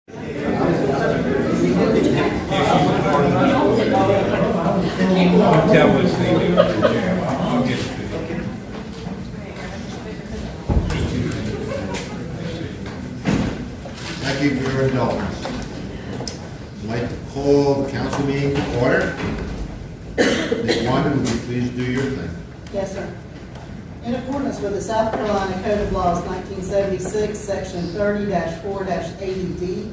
Tell what's needed. I'll get it to you. Thank you for your indulgence. I'd like to call the council meeting to order. Ms. Wyman, would you please do your thing? Yes, sir. In accordance with the South Carolina Code of Laws 1976, Section 30-4-80D,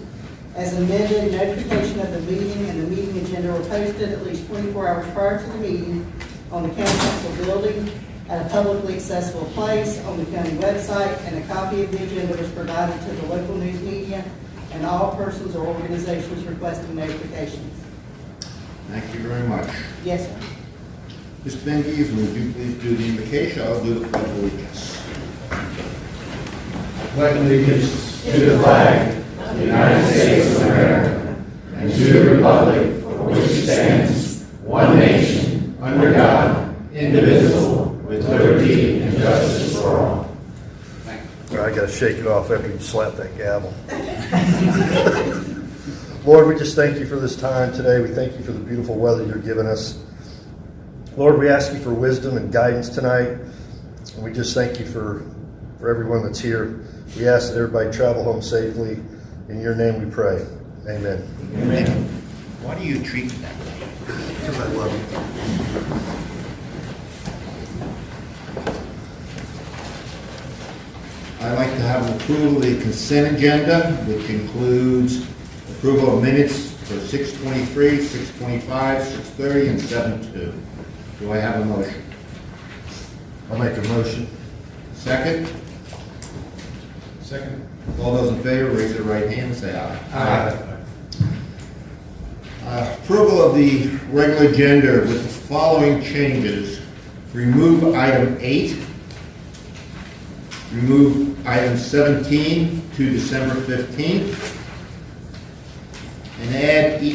as amended, notification of the meeting and the meeting agenda were posted at least 24 hours prior to the meeting on the county council building at a publicly accessible place on the county website, and a copy of the agenda was provided to the local news media and all persons or organizations requesting notifications. Thank you very much. Yes, sir. Mr. Van Giesen, would you please do the invocation? I'll do the pledge of allegiance. Pledge allegiance to the flag of the United States of America and to the republic for which it stands, one nation, under God, indivisible, with liberty and justice for all. I got to shake it off after you slap that gavel. Lord, we just thank you for this time today. We thank you for the beautiful weather you're giving us. Lord, we ask you for wisdom and guidance tonight. And we just thank you for everyone that's here. We ask that everybody travel home safely. In your name we pray. Amen. Amen. Why do you treat me that way? Because I love you. I'd like to have an approval of the consent agenda, which includes approval of minutes for 6:23, 6:25, 6:30, and 7:02. Do I have a motion? I'll make a motion. Second? Second. All those in favor, raise your right hand and say aye. Aye. Approval of the regular agenda with the following changes. Remove item 8. Remove item 17 to December 15th. And add the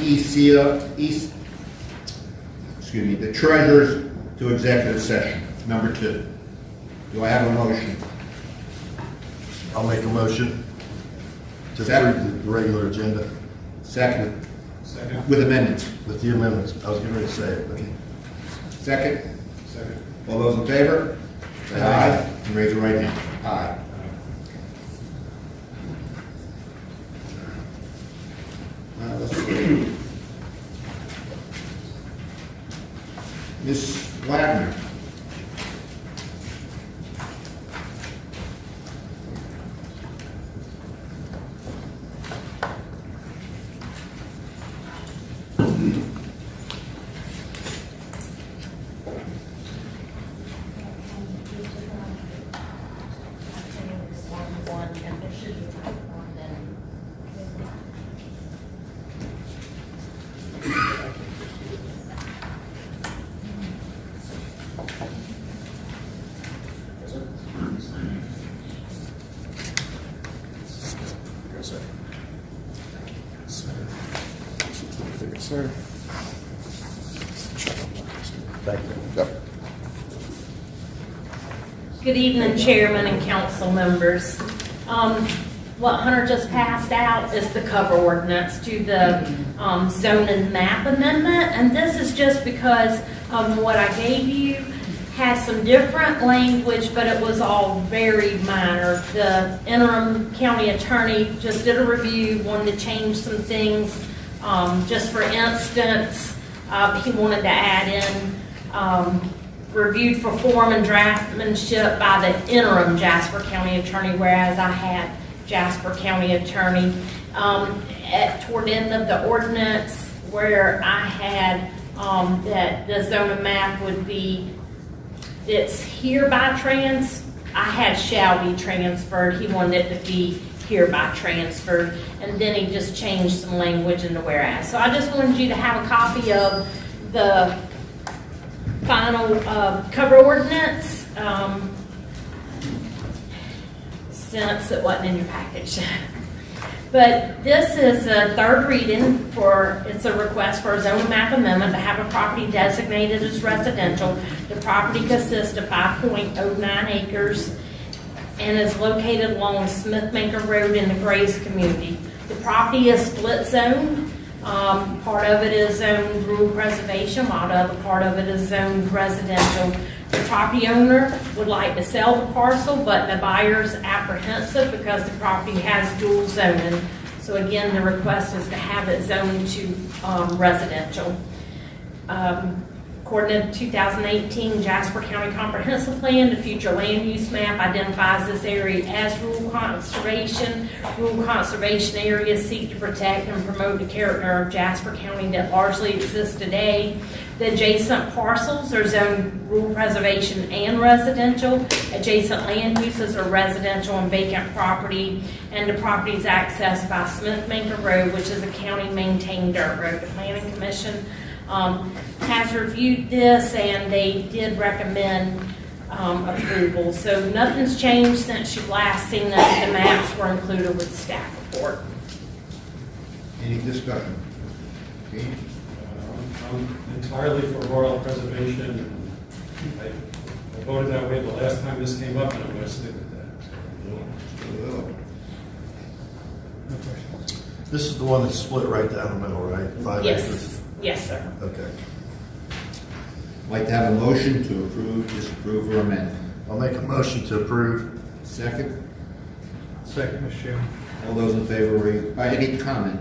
treasurers to executive session, number 2. Do I have a motion? I'll make a motion to Second. approve the regular agenda Second. Second. With amendments. with the amendments. I was getting ready to say it, but Second. Second. All those in favor? Say aye. And raise your right hand. Aye. Let's see. Ms. Wagner. sir. Thank you. Yep. Good evening, Chairman and council members. What Hunter just passed out is the cover ordinance to the zoning map amendment, and this is just because what I gave you has some different language, but it was all very minor. The interim county attorney just did a review, wanted to change some things. Just for instance, he wanted to add in reviewed for form and draftsmanship by the interim Jasper County attorney, whereas I had Jasper County attorney. Toward the end of the ordinance, where I had that the zoning map would be, it's hereby I had shall be transferred. He wanted it to be hereby transferred, and then he just changed some language in the whereas. So I just wanted you to have a copy of the final cover ordinance, since it wasn't in your package. But this is a third reading it's a request for a zoning map amendment to have a property designated as residential. The property consists of 5.09 acres and is located along Smithmaker Road in the Grays community. The property is split zoned. Part of it is zoned rural preservation, while the other part of it is zoned residential. The property owner would like to sell the parcel, but the buyer's apprehensive because the property has dual zoning. So again, the request is to have it zoned to residential. According to the 2018 Jasper County Comprehensive Plan, the future land use map identifies this area as rural conservation. Rural conservation areas seek to protect and promote the character of Jasper County that largely exists today. The adjacent parcels are zoned rural preservation and residential. Adjacent land uses are residential and vacant property, and the property is accessed by Smith-Maker Road, which is a county-maintained dirt road. The Planning Commission has reviewed this, and they did recommend approval. So nothing's changed since you've last seen that. The maps were included with the staff report. Any discussion? Gene? I'm entirely for rural preservation. I voted that way the last time this came up, and I'm going to stick with that. This is the one that's split right down the middle, right? 5 Yes. acres? Yes, sir. Okay. I'd like to have a motion to approve, disapprove, or amend. I'll make a motion to approve. Second. Second, Mr. Chairman. All those in favor, raise, any comment?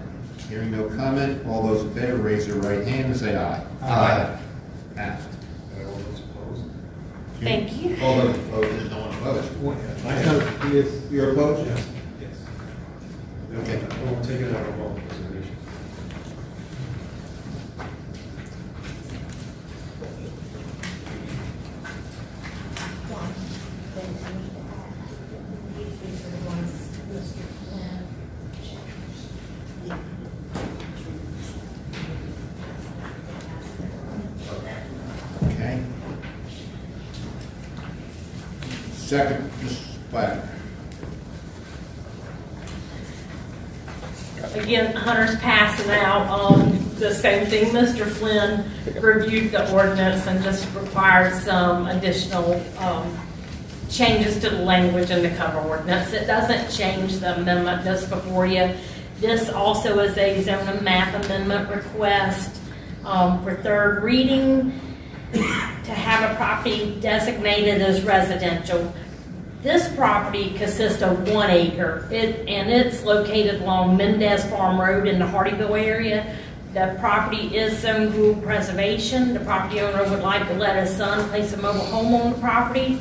Hearing no comment, all those in favor, raise their right hand and say aye. Aye. Passed. All those opposed? Thank you. All those opposed, there's no one opposed. You're opposed? Yes. Yes. Okay. We'll take it out of rural preservation. Okay. Second, Mrs. Black. Again, Hunter's passing out the same thing. Mr. Flynn reviewed the ordinance and just required some additional changes to the language in the cover ordinance. It doesn't change the amendment that's before you. This also is a zoning map amendment request for third reading to have a property designated as residential. This property consists of 1 acre, and it's located along Mendez Farm Road in the Hardyville area. The property is zoned rural preservation. The property owner would like to let his son place a mobile home on the property.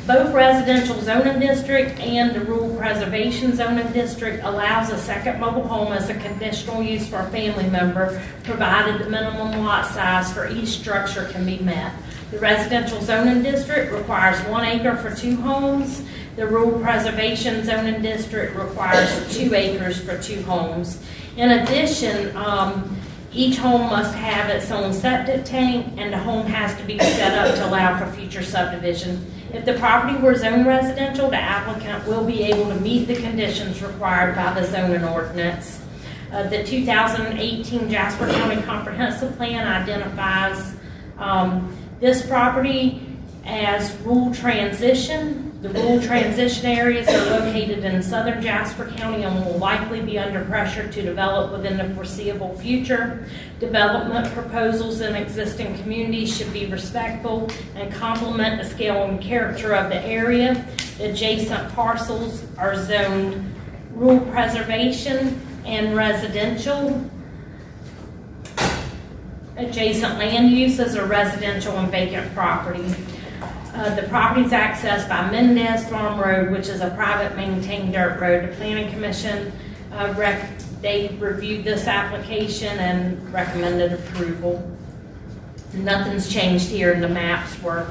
Both residential zoning district and the rural preservation zoning district allows a second mobile home as a conditional use for a family member, provided the minimum lot size for each structure can be met. The residential zoning district requires 1 acre for 2 homes. The rural preservation zoning district requires 2 acres for 2 homes. In addition, each home must have its own septic tank, and the home has to be set up to allow for future subdivision. If the property were zoned residential, the applicant will be able to meet the conditions required by the zoning ordinance. The 2018 Jasper County Comprehensive Plan identifies this property as rural transition. The rural transition areas are located in southern Jasper County and will likely be under pressure to develop within the foreseeable future. Development proposals in existing communities should be respectful and complement the scale and character of the area. Adjacent parcels are zoned rural preservation and residential. Adjacent land uses are residential and vacant property. The property is accessed by Mendez Farm Road, which is a private maintained dirt road. The Planning Commission, they reviewed this application and recommended approval. Nothing's changed here, and the maps were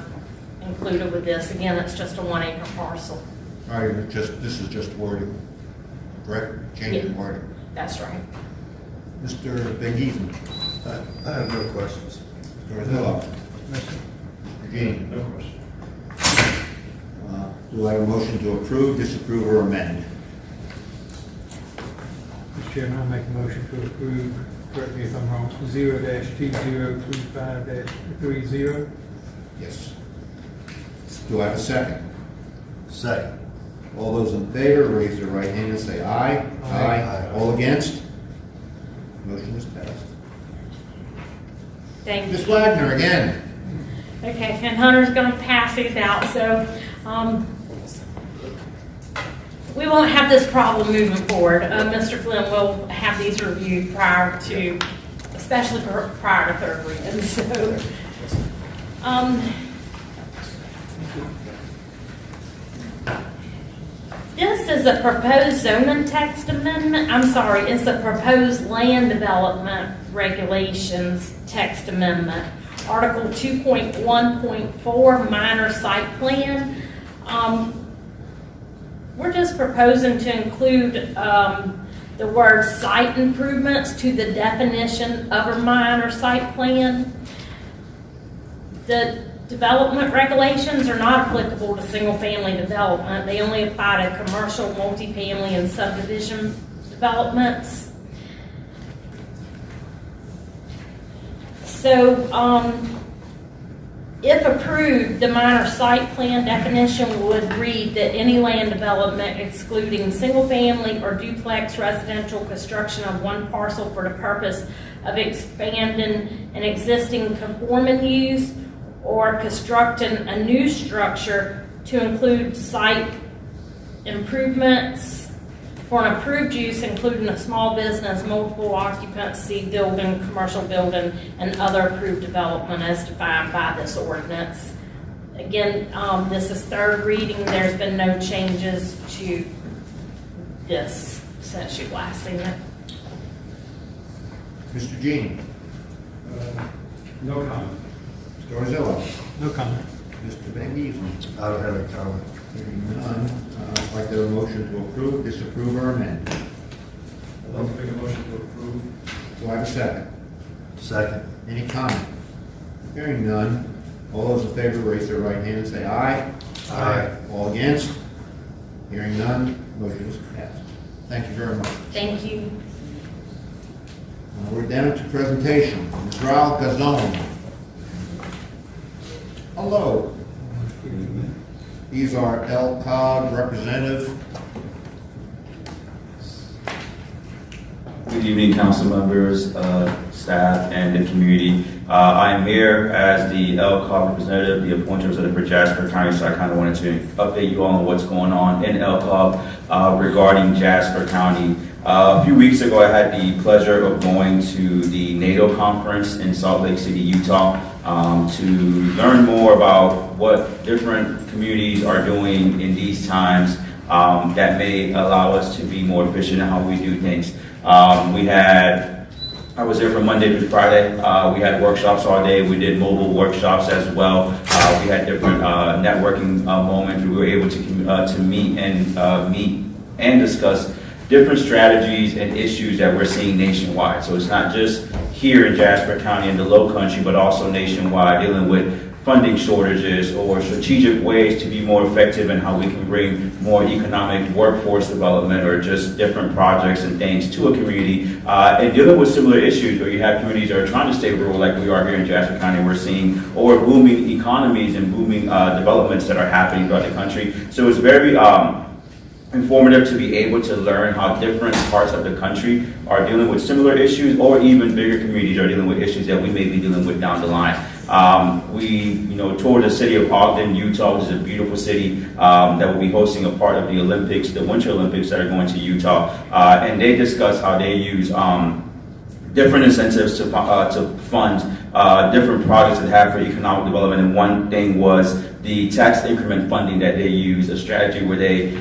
included with this. Again, it's just a 1 acre parcel. All right, this is just wording, correct? Changing wording. That's right. Mr. Van Giesen. I have no questions. Mr. Rizzo. Eugene. No question. Do I have a motion to approve, disapprove, or amend? Mr. Chairman, I make a motion to approve, correct me if I'm wrong, 0-2035-30. Yes. Do I have a second? Second. All those in favor, raise their right hand and say aye. Aye. All against? Motion is passed. Thank you. Ms. Wagner, again. Okay, and Hunter's gonna pass these out, so, we won't have this problem moving forward. Mr. Flynn will have these reviewed prior to, especially prior to third reading, so. This is a proposed zoning text amendment, it's a proposed land development regulations text amendment. Article 2.1.4, minor site plan. We're just proposing to include the word site improvements to the definition of a minor site plan. The development regulations are not applicable to single-family development. They only apply to commercial, multifamily, and subdivision developments. So, if approved, the minor site plan definition would read that any land development excluding single-family or duplex residential construction of one parcel for the purpose of expanding an existing conforming use or constructing a new structure to include site improvements for an approved use, including a small business, multiple occupancy building, commercial building, and other approved development as defined by this ordinance. Again, this is third reading. There's been no changes to this since you last seen it. Mr. Genie. No comment. Mr. Orzillo. No comment. Mr. Van Giesen. I don't have any comment. Hearing none, I'd like to have a motion to approve, disapprove, or amend. I'd like to make a motion to approve. Do I have a second? Second. Any comment? Hearing none, all those in favor raise their right hand and say aye. Aye. All against? Hearing none, motion is passed. Thank you very much. Thank you. We're down to presentation. Ms. Raul Cazone. Hello. He's our LCOG representative. Good evening, council members, staff, and the community. I am here as the LCOG representative, the appointed representative for Jasper County, so I kind of wanted to update you all on what's going on in LCOG regarding Jasper County. A few weeks ago, I had the pleasure of going to the NATO conference in Salt Lake City, Utah, to learn more about what different communities are doing in these times that may allow us to be more efficient in how we do things. I was there from Monday through Friday. We had workshops all day. We did mobile workshops as well. We had different networking moments. We were able to meet and discuss different strategies and issues that we're seeing nationwide. So it's not just here in Jasper County and the Low Country, but also nationwide, dealing with funding shortages or strategic ways to be more effective in how we can bring more economic workforce development or just different projects and things to a community, and dealing with similar issues where you have communities that are trying to stay rural like we are here in Jasper County, we're seeing, or booming economies and booming developments that are happening throughout the country. So it's very informative to be able to learn how different parts of the country are dealing with similar issues, or even bigger communities are dealing with issues that we may be dealing with down the line. We toured the city of Ogden, Utah, which is a beautiful city that will be hosting a part of the Olympics, the Winter Olympics that are going to Utah, and they discuss how they use different incentives to fund different projects that have for economic development. And one thing was the tax increment funding that they use, a strategy where they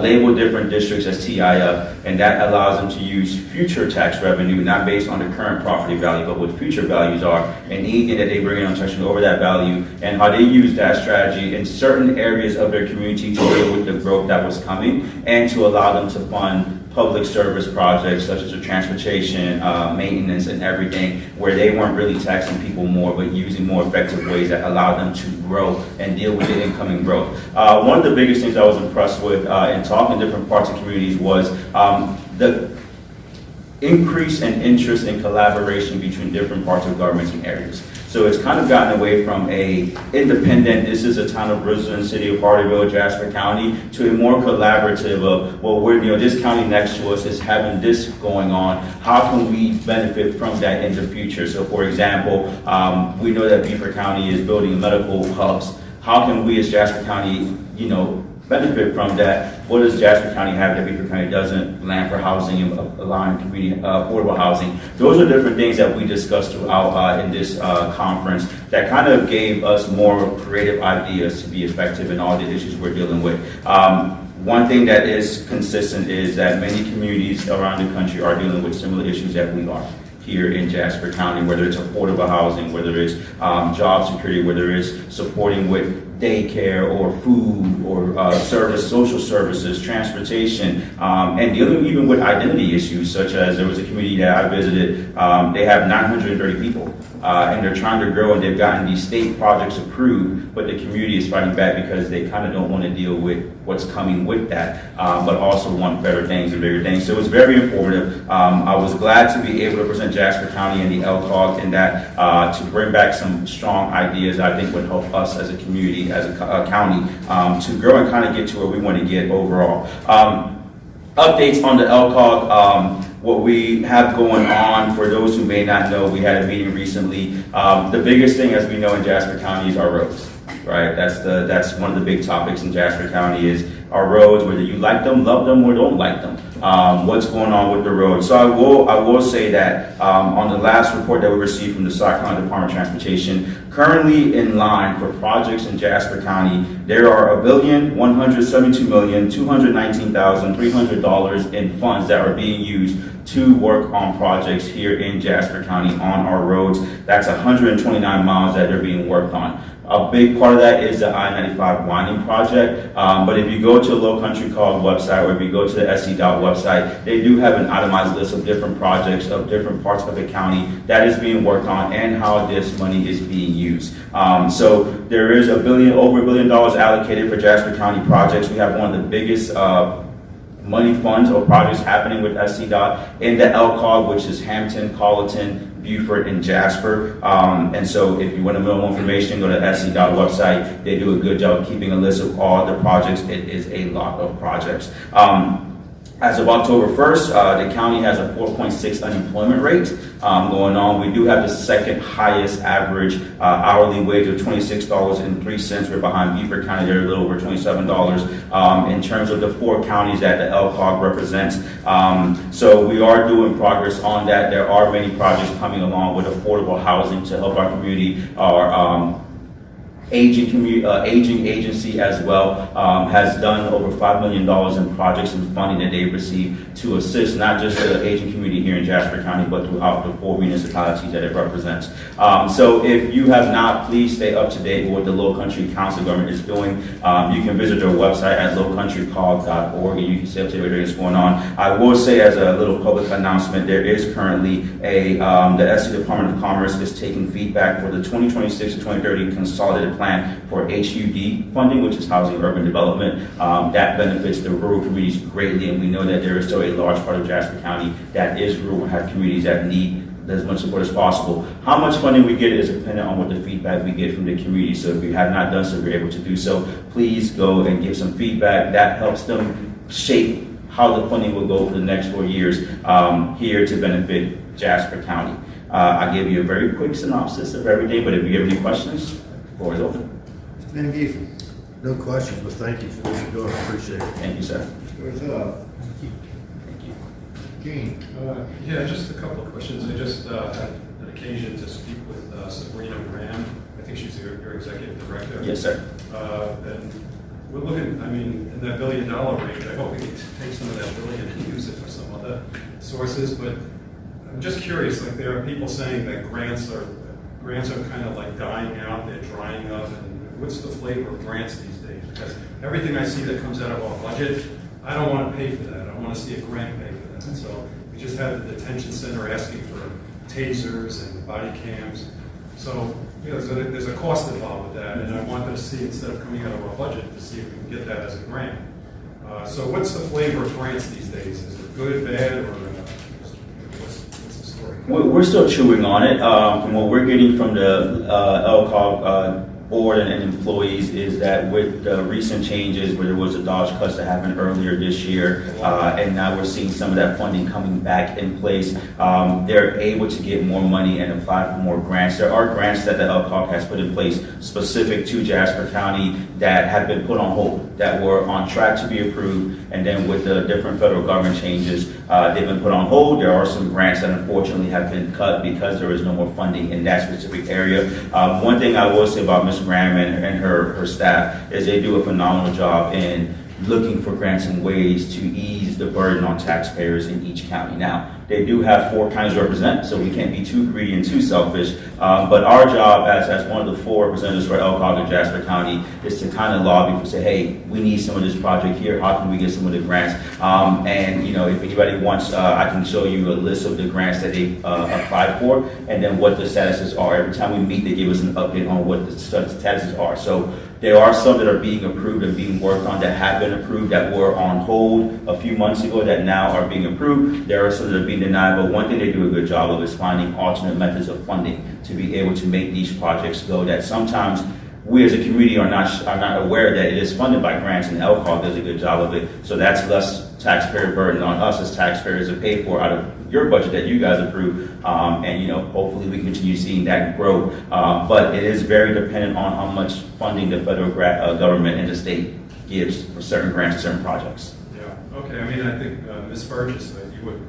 label different districts as TIF, and that allows them to use future tax revenue, not based on the current property value, but what future values are, and anything that they bring in touching over that value, and how they use that strategy in certain areas of their community to deal with the growth that was coming, and to allow them to fund public service projects such as the transportation, maintenance, and everything, where they weren't really taxing people more, but using more effective ways that allowed them to grow and deal with the incoming growth. One of the biggest things I was impressed with in talking to different parts of communities was the increase in interest and collaboration between different parts of governments and areas. So it's kind of gotten away from a independent, this is a town of Bristol and city of Hardeeville, Jasper County, to a more collaborative of, well, this county next to us is having this going on. How can we benefit from that in the future? So for example, we know that Beaufort County is building medical hubs. How can we as Jasper County, benefit from that? What does Jasper County have that Beaufort County doesn't? Land for housing and allowing community affordable housing. Those are different things that we discussed throughout in this conference that kind of gave us more creative ideas to be effective in all the issues we're dealing with. One thing that is consistent is that many communities around the country are dealing with similar issues that we are here in Jasper County, whether it's affordable housing, whether it's job security, whether it's supporting with daycare or food or social services, transportation, and dealing even with identity issues, such as there was a community that I visited, they have 930 people, and they're trying to grow, and they've gotten these state projects approved, but the community is fighting back because they kind of don't want to deal with what's coming with that, but also want better things and bigger things. So it was very informative. I was glad to be able to present Jasper County and the LCOG in that to bring back some strong ideas I think would help us as a community, as a county, to grow and kind of get to where we want to get overall. Updates on the LCOG, what we have going on, for those who may not know, we had a meeting recently. The biggest thing, as we know in Jasper County, is our roads. Right, that's one of the big topics in Jasper County is our roads, whether you like them, love them, or don't like them. What's going on with the roads? So I will say that on the last report that we received from the South Carolina Department of Transportation, currently in line for projects in Jasper County, there are $1,172,219,300 in funds that are being used to work on projects here in Jasper County on our roads. That's 129 miles that are being worked on. A big part of that is the I-95 winding project, but if you go to the Low Country COG website, or if you go to the SC.dot website, they do have an itemized list of different projects of different parts of the county that is being worked on and how this money is being used. So there is over $1 billion allocated for Jasper County projects. We have one of the biggest money funds or projects happening with SC.dot in the LCOG, which is Hampton, Colleton, Beaufort, and Jasper. And so if you want to know more information, go to SC.dot website. They do a good job keeping a list of all the projects. It is a lot of projects. As of October 1st, the county has a 4.6 unemployment rate going on. We do have the second highest average hourly wage of $26.03. We're behind Beaufort County. They're a little over $27 in terms of the 4 counties that the LCOG represents. So we are doing progress on that. There are many projects coming along with affordable housing to help our community. Our aging agency as well has done over $5 million in projects and funding that they've received to assist not just the aging community here in Jasper County, but throughout the 4 municipalities that it represents. So if you have not, please stay up to date with what the Low Country Council of Government is doing. You can visit their website at lowcountrycog.org and you can stay up to date with what's going on. I will say, as a little public announcement, there is currently the SC Department of Commerce is taking feedback for the 2026 to 2030 consolidated plan for HUD funding, which is Housing Urban Development. That benefits the rural communities greatly, and we know that there is still a large part of Jasper County that is rural and have communities that need as much support as possible. How much funding we get is dependent on what the feedback we get from the community. So if you have not done so, you're able to do so. Please go and give some feedback. That helps them shape how the funding will go for the next 4 years here to benefit Jasper County. I gave you a very quick synopsis of everything, but if you have any questions, the floor is open. Mr. Menefee. No questions, but thank you for what you're doing. I appreciate it. Thank you, sir. Mr. Gene. Yeah, just a couple of questions. I just had an occasion to speak with Sabrina Graham. I think she's your executive director. Yes, sir. And we're looking, I mean, in that $1 billion range. I hope we can take some of that billion and use it for some other sources. But I'm just curious, like there are people saying that grants are kind of like dying out, they're drying up, and what's the flavor of grants these days? Because everything I see that comes out of our budget, I don't want to pay for that. I want to see a grant pay for that. And so we just had the detention center asking for tasers and body cams. So, you know, there's a cost involved with that, and I wanted to see, instead of coming out of our budget, to see if we can get that as a grant. So what's the flavor of grants these days? Is it good, bad, or what's the story? We're still chewing on it. From what we're getting from the LCOG board and employees is that with the recent changes where there was a Dodge cuts that happened earlier this year, and now we're seeing some of that funding coming back in place, they're able to get more money and apply for more grants. There are grants that the LCOG has put in place specific to Jasper County that have been put on hold, that were on track to be approved, and then with the different federal government changes, they've been put on hold. There are some grants that unfortunately have been cut because there is no more funding in that specific area. One thing I will say about Ms. Graham and her staff is they do a phenomenal job in looking for grants and ways to ease the burden on taxpayers in each county. Now, they do have 4 counties to represent, so we can't be too greedy and too selfish. But our job as one of the 4 representatives for LCOG in Jasper County is to kind of lobby for, say, hey, we need some of this project here. How can we get some of the grants? And you know, if anybody wants, I can show you a list of the grants that they applied for, and then what the statuses are. Every time we meet, they give us an update on what the statuses are. So there are some that are being approved and being worked on that have been approved that were on hold a few months ago that now are being approved. There are some that are being denied, but one thing they do a good job of is finding alternate methods of funding to be able to make these projects go that sometimes we as a community are not aware that it is funded by grants, and LCOG does a good job of it. So that's less taxpayer burden on us as taxpayers to pay for out of your budget that you guys approve. And you know, hopefully we continue seeing that grow. But it is very dependent on how much funding the federal government and the state gives for certain grants and certain projects. Yeah, okay, I mean, I think Ms. Burgess, you were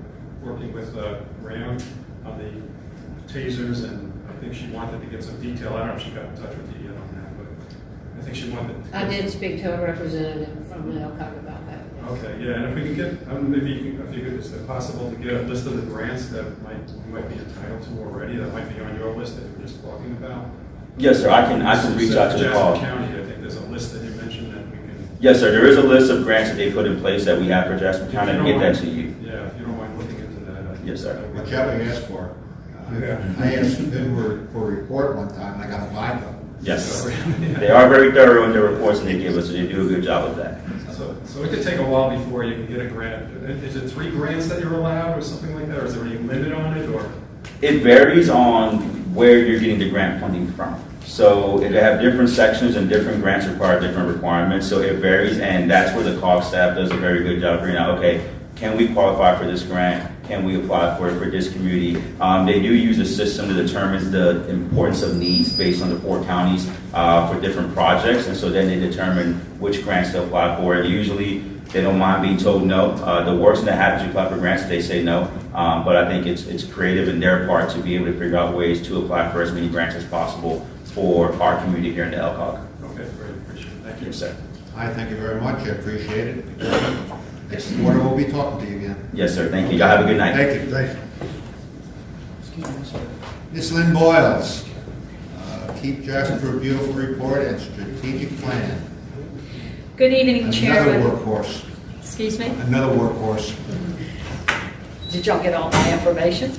working with Graham on the tasers, and I think she wanted to get some detail. I don't know if she got in touch with you yet on that, but I think she wanted to I did speak to a representative from the LCOG about that. Yes. Okay, yeah, and if we can get, maybe if you could, is it possible to get a list of the grants that you might be entitled to already, that might be on your list that you were just talking about? Yes, sir, I can reach out to the call. Jasper County, I think there's a list that you mentioned that we can. Yes, sir, there is a list of grants that they put in place that we have for Jasper County. I can get that to you. Yeah, if you don't mind looking into that. Yes, sir. What Kelly asked for. Yeah. I asked them for a report one time, I got 5 of them. Yes, they are very thorough in their reports and they give us, so they do a good job of that. So it could take a while before you can get a grant. Is it 3 grants that you're allowed or something like that, or is there any limit on it, or? It varies on where you're getting the grant funding from. So they have different sections and different grants require different requirements, so it varies, and that's where the COG staff does a very good job figuring out, okay, can we qualify for this grant? Can we apply for it for this community? They do use a system that determines the importance of needs based on the 4 counties for different projects, and so then they determine which grants to apply for. And usually they don't mind being told no. The worst thing that happens, you apply for grants, they say no. But I think it's creative in their part to be able to figure out ways to apply for as many grants as possible for our community here in the LCOG. Okay, great, appreciate it. Thank you. Yes, sir. I thank you very much, I appreciate it. Next quarter, we'll be talking to you again. Yes, sir. Thank you. Y'all have a good night. Thank you. Thank you. Ms. Lynn Boyles, keep Jasper a beautiful report and strategic plan. Good evening, Another Chairman. workhorse, Excuse me? another workhorse. Did y'all get all my information?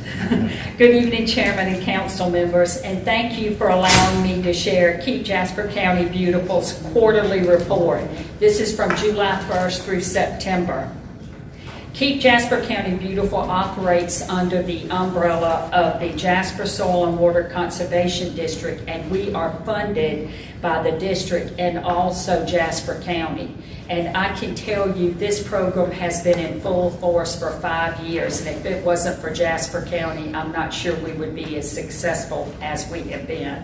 Good evening, Chairman and council members, and thank you for allowing me to share Keep Jasper County Beautiful's quarterly report. This is from July 1st through September. Keep Jasper County Beautiful operates under the umbrella of the Jasper Soil and Water Conservation District, and we are funded by the district and also Jasper County. And I can tell you this program has been in full force for 5 years, and if it wasn't for Jasper County, I'm not sure we would be as successful as we have been.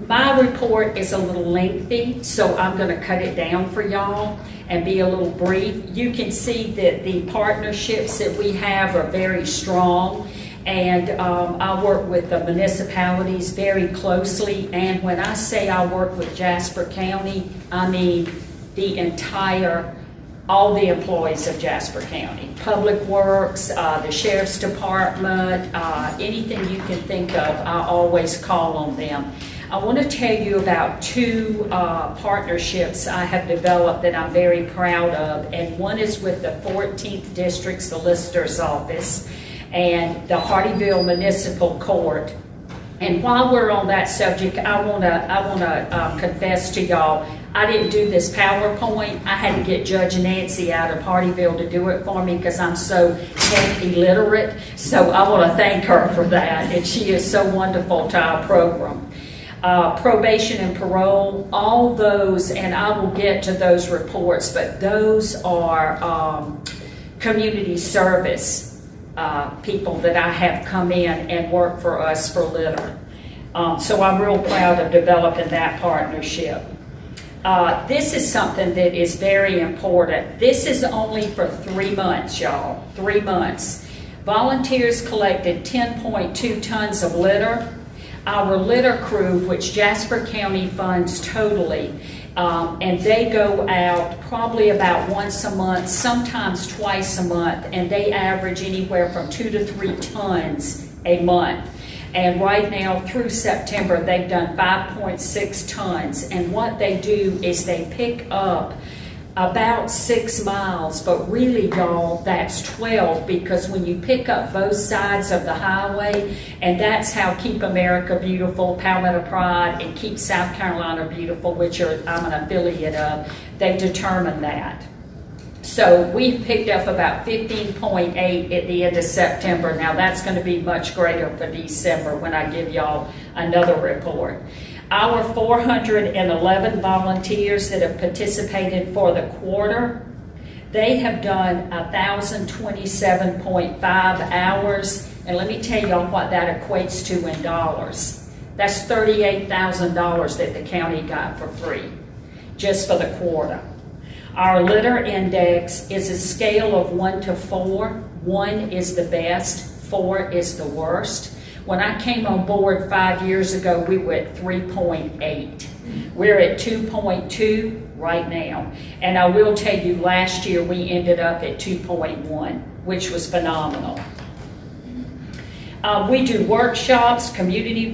My report is a little lengthy, so I'm going to cut it down for y'all and be a little brief. You can see that the partnerships that we have are very strong, and I work with the municipalities very closely. And when I say I work with Jasper County, I mean all the employees of Jasper County. Public Works, the Sheriff's Department, anything you can think of, I always call on them. I want to tell you about 2 partnerships I have developed that I'm very proud of, and one is with the 14th District Solicitor's Office and the Hardyville Municipal Court. And while we're on that subject, I want to confess to y'all, I didn't do this PowerPoint. I had to get Judge Nancy out of Hardyville to do it for me because I'm so tech illiterate. So I want to thank her for that, and she is so wonderful to our program. Probation and parole, all those, and I will get to those reports, but those are community service people that I have come in and work for us for litter. So I'm real proud of developing that partnership. This is something that is very important. This is only for 3 months, y'all, 3 months. Volunteers collected 10.2 tons of litter. Our litter crew, which Jasper County funds totally, and they go out probably about once a month, sometimes twice a month, and they average anywhere from 2 to 3 tons a month. And right now, through September, they've done 5.6 tons. And what they do is they pick up about 6 miles, but really, y'all, that's 12, because when you pick up both sides of the highway, and that's how Keep America Beautiful, Palmetto Pride, and Keep South Carolina Beautiful, which I'm an affiliate of, they determine that. So we've picked up about 15.8 at the end of September. Now that's going to be much greater for December when I give y'all another report. Our 411 volunteers that have participated for the quarter, they have done 1,027.5 hours. And let me tell y'all what that equates to in dollars. That's $38,000 that the county got for free, just for the quarter. Our litter index is a scale of 1 to 4. 1 is the best, 4 is the worst. When I came on board 5 years ago, we were at 3.8. We're at 2.2 right now. And I will tell you, last year we ended up at 2.1, which was phenomenal. We do workshops, community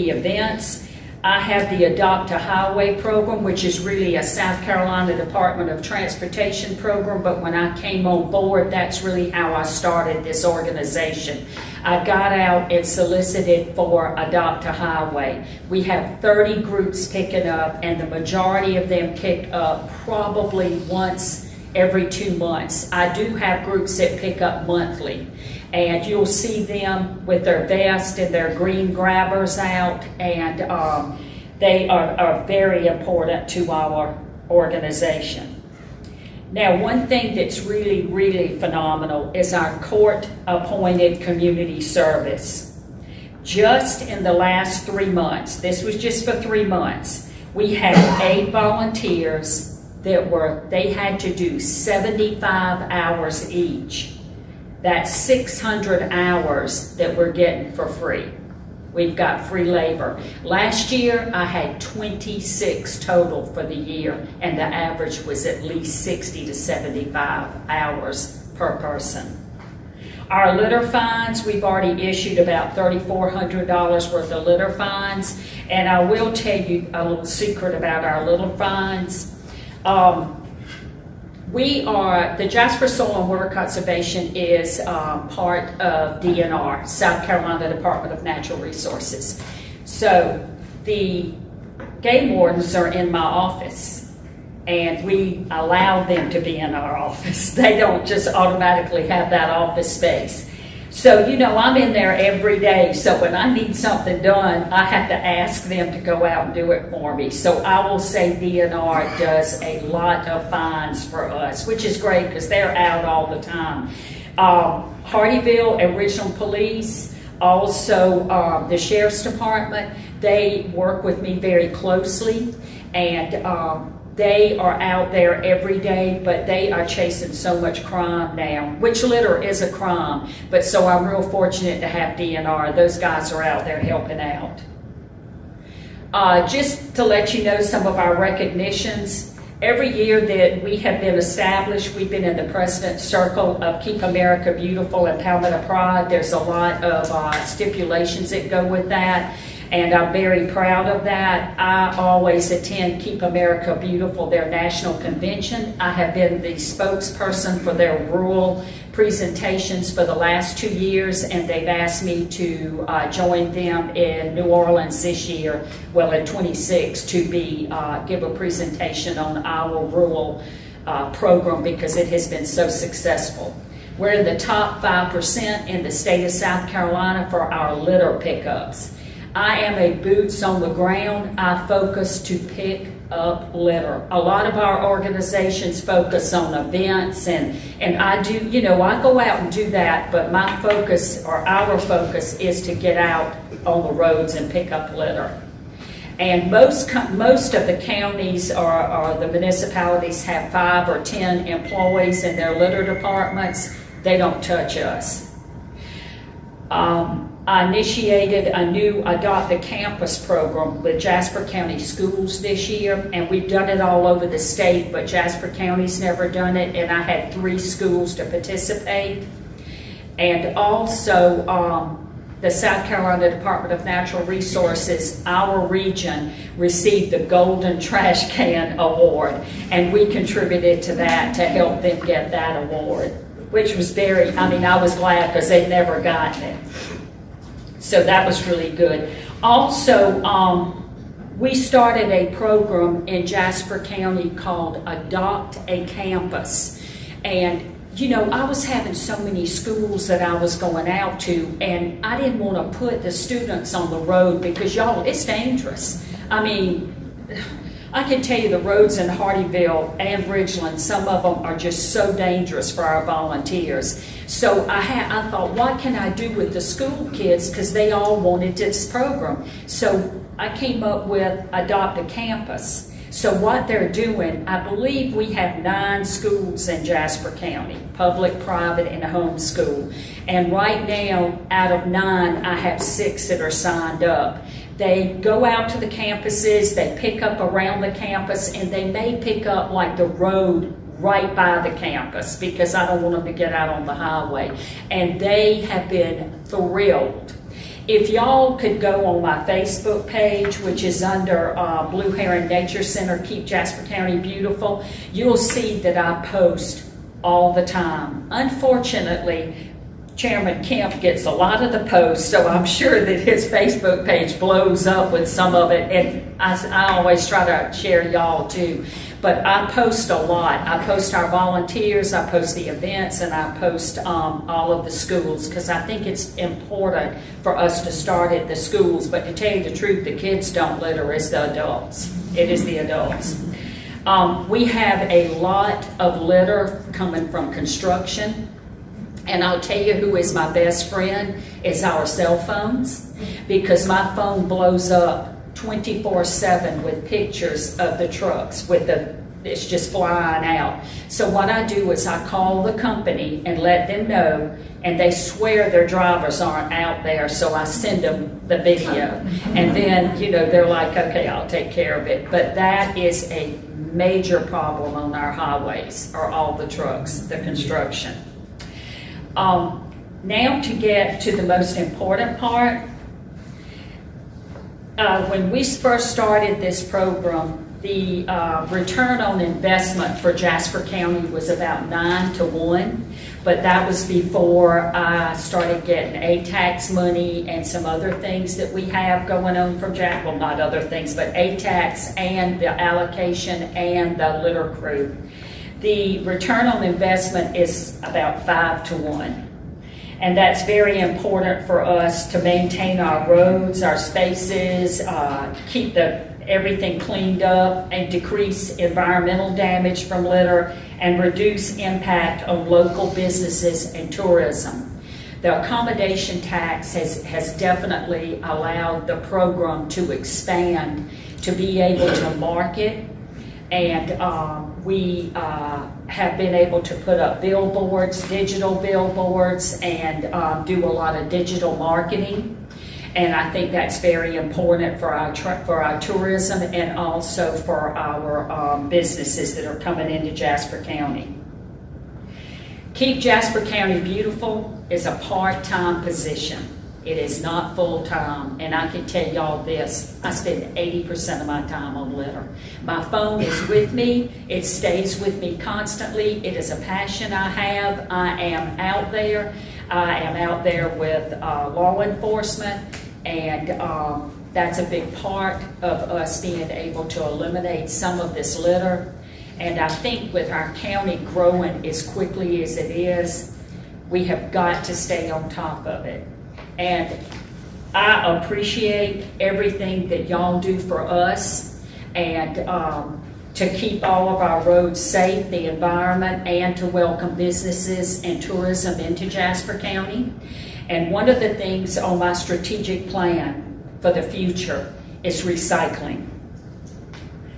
events. I have the Adopt a Highway program, which is really a South Carolina Department of Transportation program, but when I came on board, that's really how I started this organization. I got out and solicited for Adopt a Highway. We have 30 groups picking up, and the majority of them pick up probably once every 2 months. I do have groups that pick up monthly. And you'll see them with their vest and their green grabbers out, and they are very important to our organization. Now, one thing that's really, really phenomenal is our court-appointed community service. Just in the last 3 months, this was just for 3 months, we had 8 volunteers they had to do 75 hours each. That's 600 hours that we're getting for free. We've got free labor. Last year, I had 26 total for the year, and the average was at least 60 to 75 hours per person. Our litter fines, we've already issued about $3,400 worth of litter fines, and I will tell you a little secret about our litter fines. The Jasper Soil and Water Conservation is part of DNR, South Carolina Department of Natural Resources. So the game wardens are in my office, and we allow them to be in our office. They don't just automatically have that office space. So, you know, I'm in there every day, so when I need something done, I have to ask them to go out and do it for me. So I will say DNR does a lot of fines for us, which is great because they're out all the time. Hardyville and Regional Police, also the Sheriff's Department, they work with me very closely, and they are out there every day, but they are chasing so much crime now, which litter is a crime. But so I'm real fortunate to have DNR. Those guys are out there helping out. Just to let you know some of our recognitions, every year that we have been established, we've been in the President's Circle of Keep America Beautiful and Palmetto Pride. There's a lot of stipulations that go with that, and I'm very proud of that. I always attend Keep America Beautiful, their national convention. I have been the spokesperson for their rural presentations for the last 2 years, and they've asked me to join them in New Orleans this year, well, in 26, to give a presentation on our rural program because it has been so successful. We're in the top 5% in the state of South Carolina for our litter pickups. I am a boots on the ground. I focus to pick up litter. A lot of our organizations focus on events, and I do, I go out and do that, but my focus, or our focus, is to get out on the roads and pick up litter. And most of the counties or the municipalities have 5 or 10 employees in their litter departments. They don't touch us. I initiated a new Adopt a Campus program with Jasper County Schools this year, and we've done it all over the state, but Jasper County's never done it, and I had 3 schools to participate. And also, the South Carolina Department of Natural Resources, our region, received the Golden Trash Can Award, and we contributed to that to help them get that award, which was I was glad because they'd never gotten it. So that was really good. Also, we started a program in Jasper County called Adopt a Campus. And, I was having so many schools that I was going out to, and I didn't want to put the students on the road because, y'all, it's dangerous. I mean, I can tell you the roads in Hardyville and Ridgeland, some of them are just so dangerous for our volunteers. So I thought, what can I do with the school kids? Because they all wanted this program. So I came up with Adopt a Campus. So what they're doing, I believe we have 9 schools in Jasper County, public, private, and homeschool. And right now, out of 9, I have 6 that are signed up. They go out to the campuses, they pick up around the campus, and they may pick up like the road right by the campus because I don't want them to get out on the highway. And they have been thrilled. If y'all could go on my Facebook page, which is under Blue Heron Nature Center, Keep Jasper County Beautiful, you'll see that I post all the time. Unfortunately, Chairman Kemp gets a lot of the posts, so I'm sure that his Facebook page blows up with some of it, and I always try to share y'all too. But I post a lot. I post our volunteers, I post the events, and I post all of the schools because I think it's important for us to start at the schools. But to tell you the truth, the kids don't litter, it's the adults. It is the adults. We have a lot of litter coming from construction. And I'll tell you who is my best friend is our cell phones, because my phone blows up 24/7 with pictures of the trucks it's just flying out. So what I do is I call the company and let them know, and they swear their drivers aren't out there, so I send them the video. And then, they're like, okay, I'll take care of it. But that is a major problem on our highways, or all the trucks, the construction. Now to get to the most important part. When we first started this program, the return on investment for Jasper County was about 9-to-1, but that was before I started getting ATAX money and some other things that we have going on from Jasper. Well, not other things, but ATAX and the allocation and the litter crew. The return on investment is about 5-to-1. And that's very important for us to maintain our roads, our spaces, keep everything cleaned up, and decrease environmental damage from litter, and reduce impact on local businesses and tourism. The accommodation tax has definitely allowed the program to expand, to be able to market, and we have been able to put up billboards, digital billboards, and do a lot of digital marketing. And I think that's very important for our tourism, and also for our businesses that are coming into Jasper County. Keep Jasper County Beautiful is a part-time position. It is not full-time, and I can tell y'all this, I spend 80% of my time on litter. My phone is with me, it stays with me constantly, it is a passion I have. I am out there with law enforcement, and that's a big part of us being able to eliminate some of this litter. And I think with our county growing as quickly as it is, we have got to stay on top of it. And I appreciate everything that y'all do for us, and to keep all of our roads safe, the environment, and to welcome businesses and tourism into Jasper County. And one of the things on my strategic plan for the future is recycling.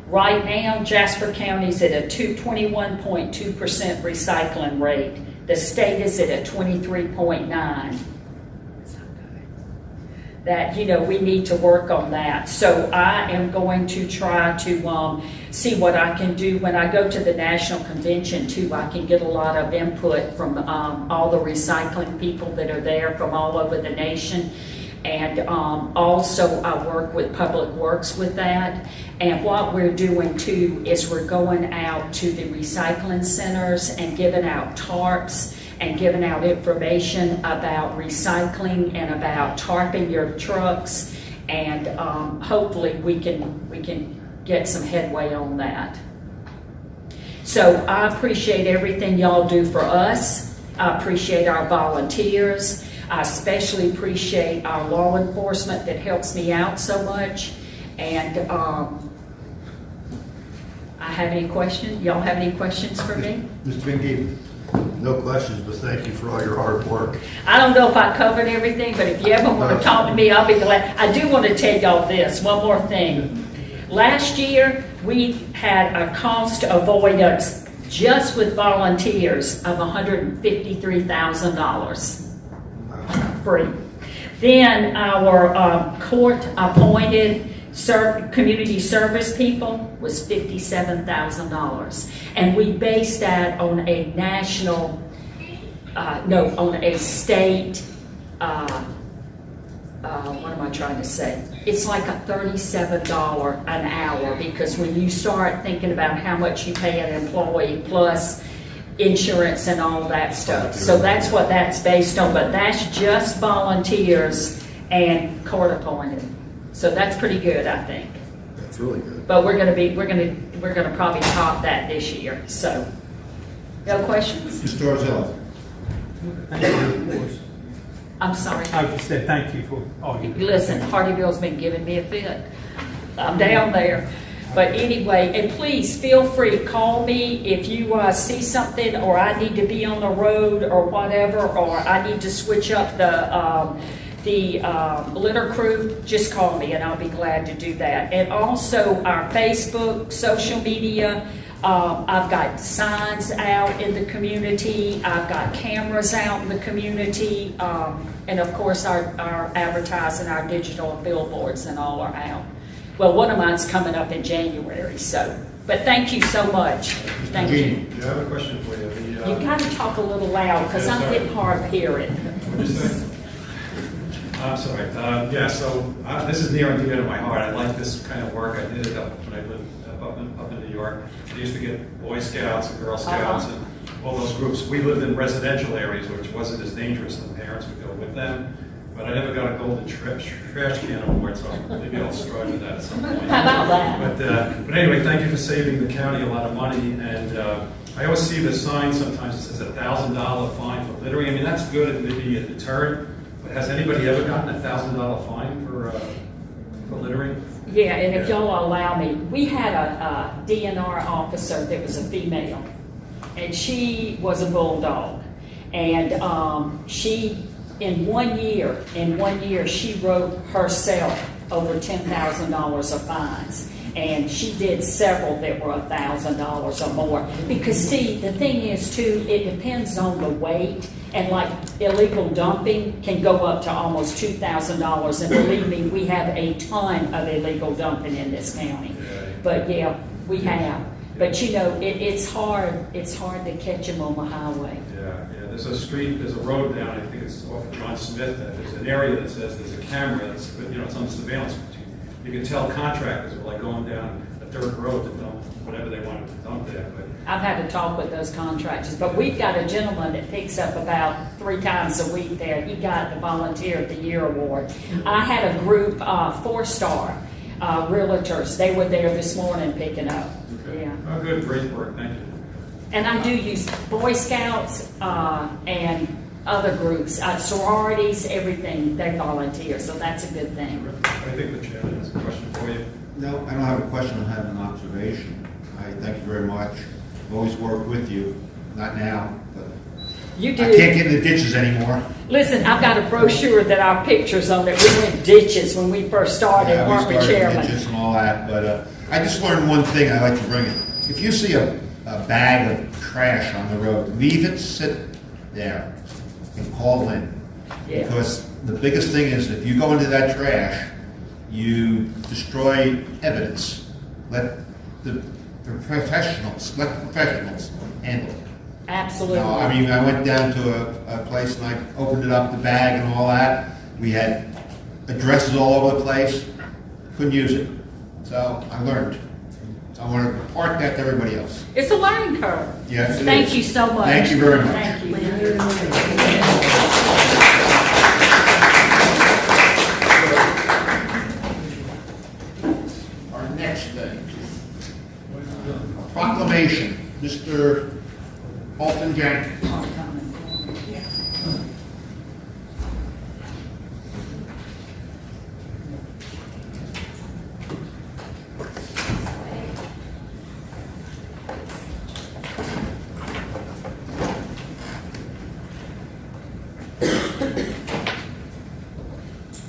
Right now, Jasper County's at a 21.2% recycling rate. The state is at a 23.9%. That, you know, we need to work on that. So I am going to try to see what I can do. When I go to the national convention too, I can get a lot of input from all the recycling people that are there from all over the nation. And also I work with Public Works with that. And what we're doing too is we're going out to the recycling centers and giving out tarps and giving out information about recycling and about tarping your trucks, and hopefully we can get some headway on that. So I appreciate everything y'all do for us. I appreciate our volunteers. I especially appreciate our law enforcement that helps me out so much. And I have any questions? Y'all have any questions for me? Mr. Bingy, no questions, but thank you for all your hard work. I don't know if I covered everything, but if you ever want to talk to me, I'll be glad. I do want to tell y'all this, one more thing. Last year, we had a cost avoidance just with volunteers of $153,000 free. Then our court-appointed community service people was $57,000, and we based that on a national, on a state. What am I trying to say? It's like a $37 an hour, because when you start thinking about how much you pay an employee plus insurance and all that stuff. So that's what that's based on, but that's just volunteers and court appointed. So that's pretty good, I think. That's really good. But we're gonna probably top that this year. So, no questions? Mr. Orzell. Thank you. I'm sorry. I just said thank you for all you do. Listen, Hardyville's been giving me a fit. I'm down there. But anyway, and please feel free, call me if you see something, or I need to be on the road or whatever, or I need to switch up the litter crew. Just call me and I'll be glad to do that. And also our Facebook, social media, I've got signs out in the community, I've got cameras out in the community, and of course our advertising, our digital billboards and all are out. Well, one of mine's coming up in January, so, but thank you so much. Thank you. I have a question for you. You gotta talk a little loud, because I'm getting hard of hearing. What did you say? I'm sorry. Yeah, so this is near and dear to my heart. I like this kind of work. I did it when I lived up in New York. I used to get Boy Scouts and Girl Scouts and all those groups. We lived in residential areas, which wasn't as dangerous, and the parents would go with them. But I never got a golden trash can award, so maybe I'll strive for that at some point. How about that? But anyway, thank you for saving the county a lot of money. And I always see the sign sometimes that says $1,000 fine for littering. I mean, that's good at maybe a deterrent. But has anybody ever gotten a $1,000 fine for littering? Yeah, and if y'all allow me, we had a DNR officer that was a female, and she was a bulldog, and she, in one year, she wrote herself over $10,000 of fines. And she did several that were $1,000 or more. Because see, the thing is too, it depends on the weight, and like illegal dumping can go up to almost $2,000. And believe me, we have a ton of illegal dumping in this county. But yeah, we have. But you know, it's hard to catch them on the highway. Yeah, there's a street, there's a road down, I think it's off John Smith, that there's an area that says there's a camera that's, it's under surveillance. You can tell contractors are like going down a dirt road to dump whatever they want to dump there, but I've had to talk with those contractors, but we've got a gentleman that picks up about 3 times a week there. He got the Volunteer of the Year award. I had a group, 4-star realtors. They were there this morning picking up. okay. Yeah. Oh, good, great work, thank you. And I do use Boy Scouts and other groups, sororities, everything. They volunteer, so that's a good thing. I think the chairman has a question for you. No, I don't have a question, I have an observation. I thank you very much. Always work with you, not now, but You I do. can't get in the ditches anymore. Listen, I've got a brochure that our pictures on it. We went ditches when we first started, Yeah, weren't we, started Chairman? ditches and all that, but I just learned one thing I like to bring it. If you see a bag of trash on the road, leave it sit there and call in. Yeah. Because the biggest thing is if you go into that trash, you destroy evidence. Let the professionals handle it. Absolutely. No, I mean, I went down to a place and I opened it up, the bag and all that. We had addresses all over the place. Couldn't use it. So I learned. So I want to impart that to everybody else. It's a learning curve. Yes, it Thank is. you so much. Thank you very much. Thank you. Our next thing, a proclamation, Mr. Alton Jenkins.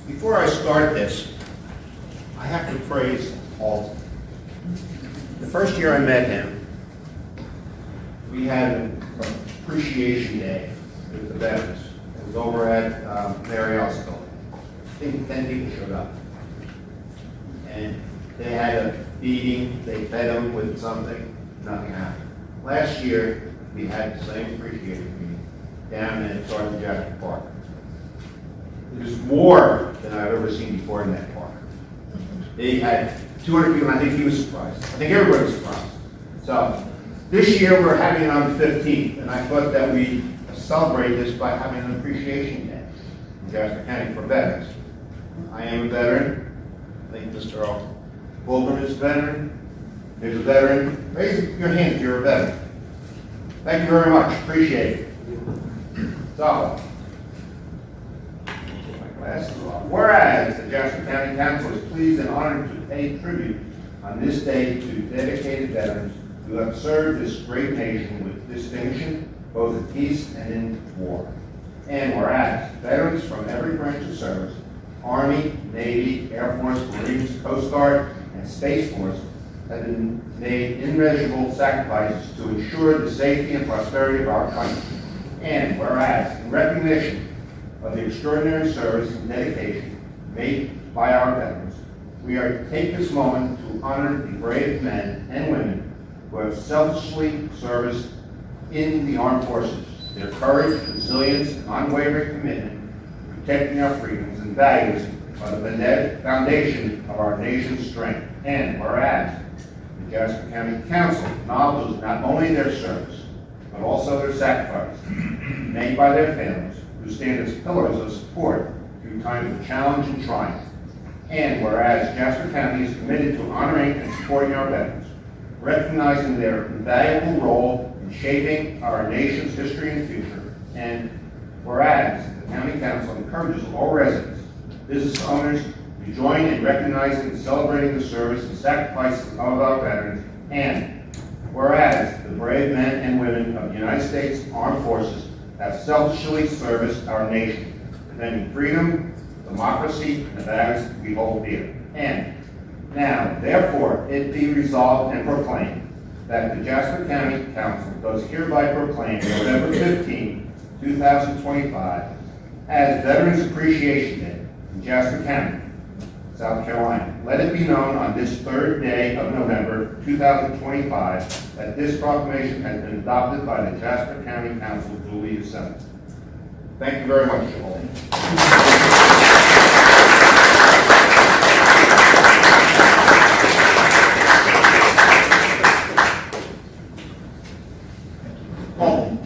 Before I start this, I have to praise Alton. The first year I met him, we had an appreciation day with the veterans. It was over at Mary Alice Building. I think 10 people showed up. And they had a meeting, they fed them with something, nothing happened. Last year, we had the same appreciation meeting down at Sergeant Jasper Park. It was more than I've ever seen before in that park. They had 200 people, and I think he was surprised. I think everybody was surprised. So this year we're having it on the 15th, and I thought that we celebrate this by having an appreciation day in Jasper County for veterans. I am a veteran. I think Mr. Wilburn is a veteran. There's a veteran. Raise your hand if you're a veteran. Thank you very much. Appreciate it. So, whereas the Jasper County Council is pleased and honored to pay tribute on this day to dedicated veterans who have served this great nation with distinction, both in peace and in war. And whereas veterans from every branch of service, Army, Navy, Air Force, Marines, Coast Guard, and Space Force, have been made immeasurable sacrifices to ensure the safety and prosperity of our country. And whereas, in recognition of the extraordinary service and dedication made by our veterans, we are to take this moment to honor the brave men and women who have selflessly serviced in the armed forces. Their courage, resilience, and unwavering commitment to protecting our freedoms and values are the foundation of our nation's strength. And whereas, the Jasper County Council acknowledges not only their service, but also their sacrifice made by their families, who stand as pillars of support through times of challenge and triumph. And whereas Jasper County is committed to honoring and supporting our veterans, recognizing their invaluable role in shaping our nation's history and future. And whereas the County Council encourages all residents, business owners to join in recognizing and celebrating the service and sacrifices of our veterans. And whereas the brave men and women of the United States Armed Forces have selfishly serviced our nation, defending freedom, democracy, and the values we hold dear. And now, therefore, it be resolved and proclaimed that the Jasper County Council does hereby proclaim November 15, 2025 as Veterans Appreciation Day in Jasper County. South Carolina. Let it be known on this third day of November 2025 that this proclamation has been adopted by the Jasper County Council duly assembled. Thank you very much, all.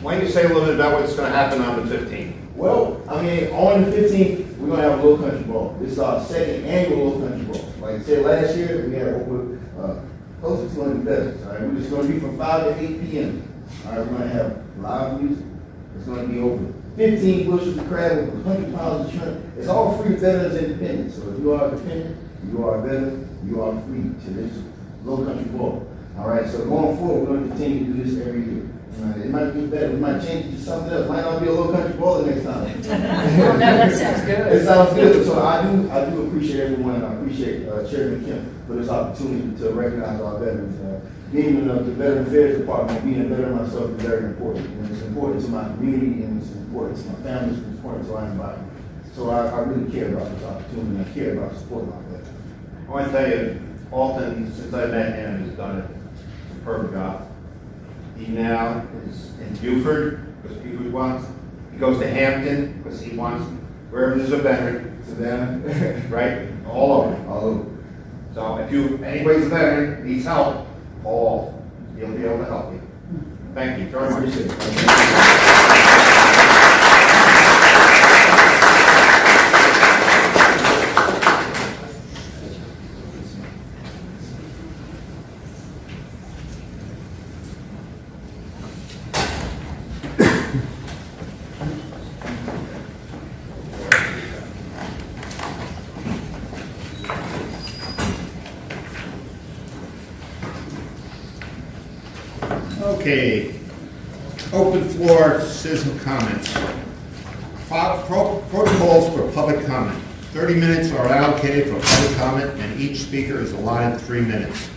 Why don't you say a little bit about what's going to happen on the 15th? Well, I mean, on the 15th, we're gonna have a Little Country Ball. This is our second annual Little Country Ball. Like I said, last year, we had over, close to 200 veterans, all right? We're just gonna be from 5 to 8 p.m. All right, we're gonna have live music. It's gonna be over 15 bushels of crab, over 100 pounds of shrimp. It's all free veterans independent. So if you are a dependent, you are a veteran, you are free to this Little Country Ball. All right, so going forward, we're gonna continue to do this every year. It might be better. We might change it to something else. Might not be a Little Country Ball the next time. Oh, no, that sounds good. It sounds good. So I do appreciate everyone. I appreciate Chairman Kim for this opportunity to recognize our veterans. Being in the Veteran Affairs Department, being a veteran myself is very important. And it's important to my community, and it's important to my family, it's important to our environment. So I really care about this opportunity, and I care about supporting our veterans. I want to tell you, Alton, since I met him, has done a superb job. He now is in Beaufort, because Beaufort wants. He goes to Hampton, because he wants. Wherever there's a veteran, Savannah, right? All over. So if anybody's a veteran, needs help, he'll be able to help you. Thank you very much. Okay, open floor citizen comments. Protocols for public comment. 30 minutes are allocated for public comment, and each speaker is allotted 3 minutes.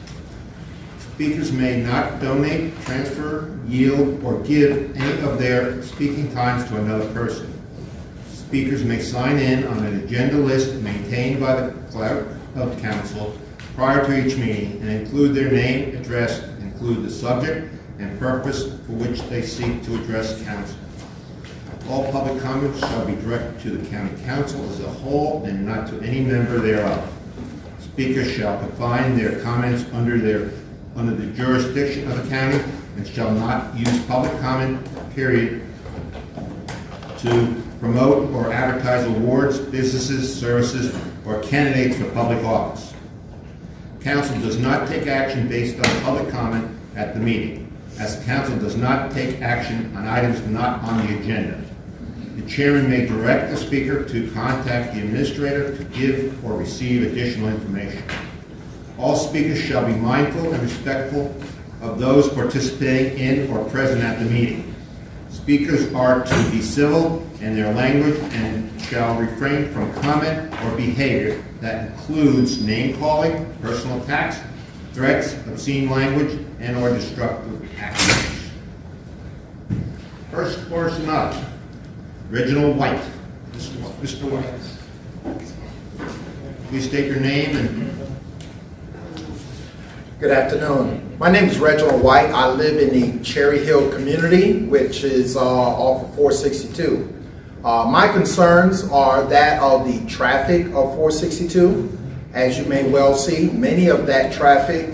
Speakers may not donate, transfer, yield, or give any of their speaking times to another person. Speakers may sign in on an agenda list maintained by the clerk of council prior to each meeting and include their name, address, include the subject and purpose for which they seek to address council. All public comments shall be directed to the county council as a whole and not to any member thereof. Speakers shall confine their comments under the jurisdiction of the county and shall not use public comment period to promote or advertise awards, businesses, services, or candidates for public office. Council does not take action based on public comment at the meeting, as the council does not take action on items not on the agenda. The chairman may direct the speaker to contact the administrator to give or receive additional information. All speakers shall be mindful and respectful of those participating in or present at the meeting. Speakers are to be civil in their language and shall refrain from comment or behavior that includes name-calling, personal attacks, threats, obscene language, and or destructive actions. First person up, Reginald White. Mr. White. Please state your name and... Good afternoon. My name is Reginald White. I live in the Cherry Hill community, which is off of 462. My concerns are that of the traffic of 462. As you may well see, many of that traffic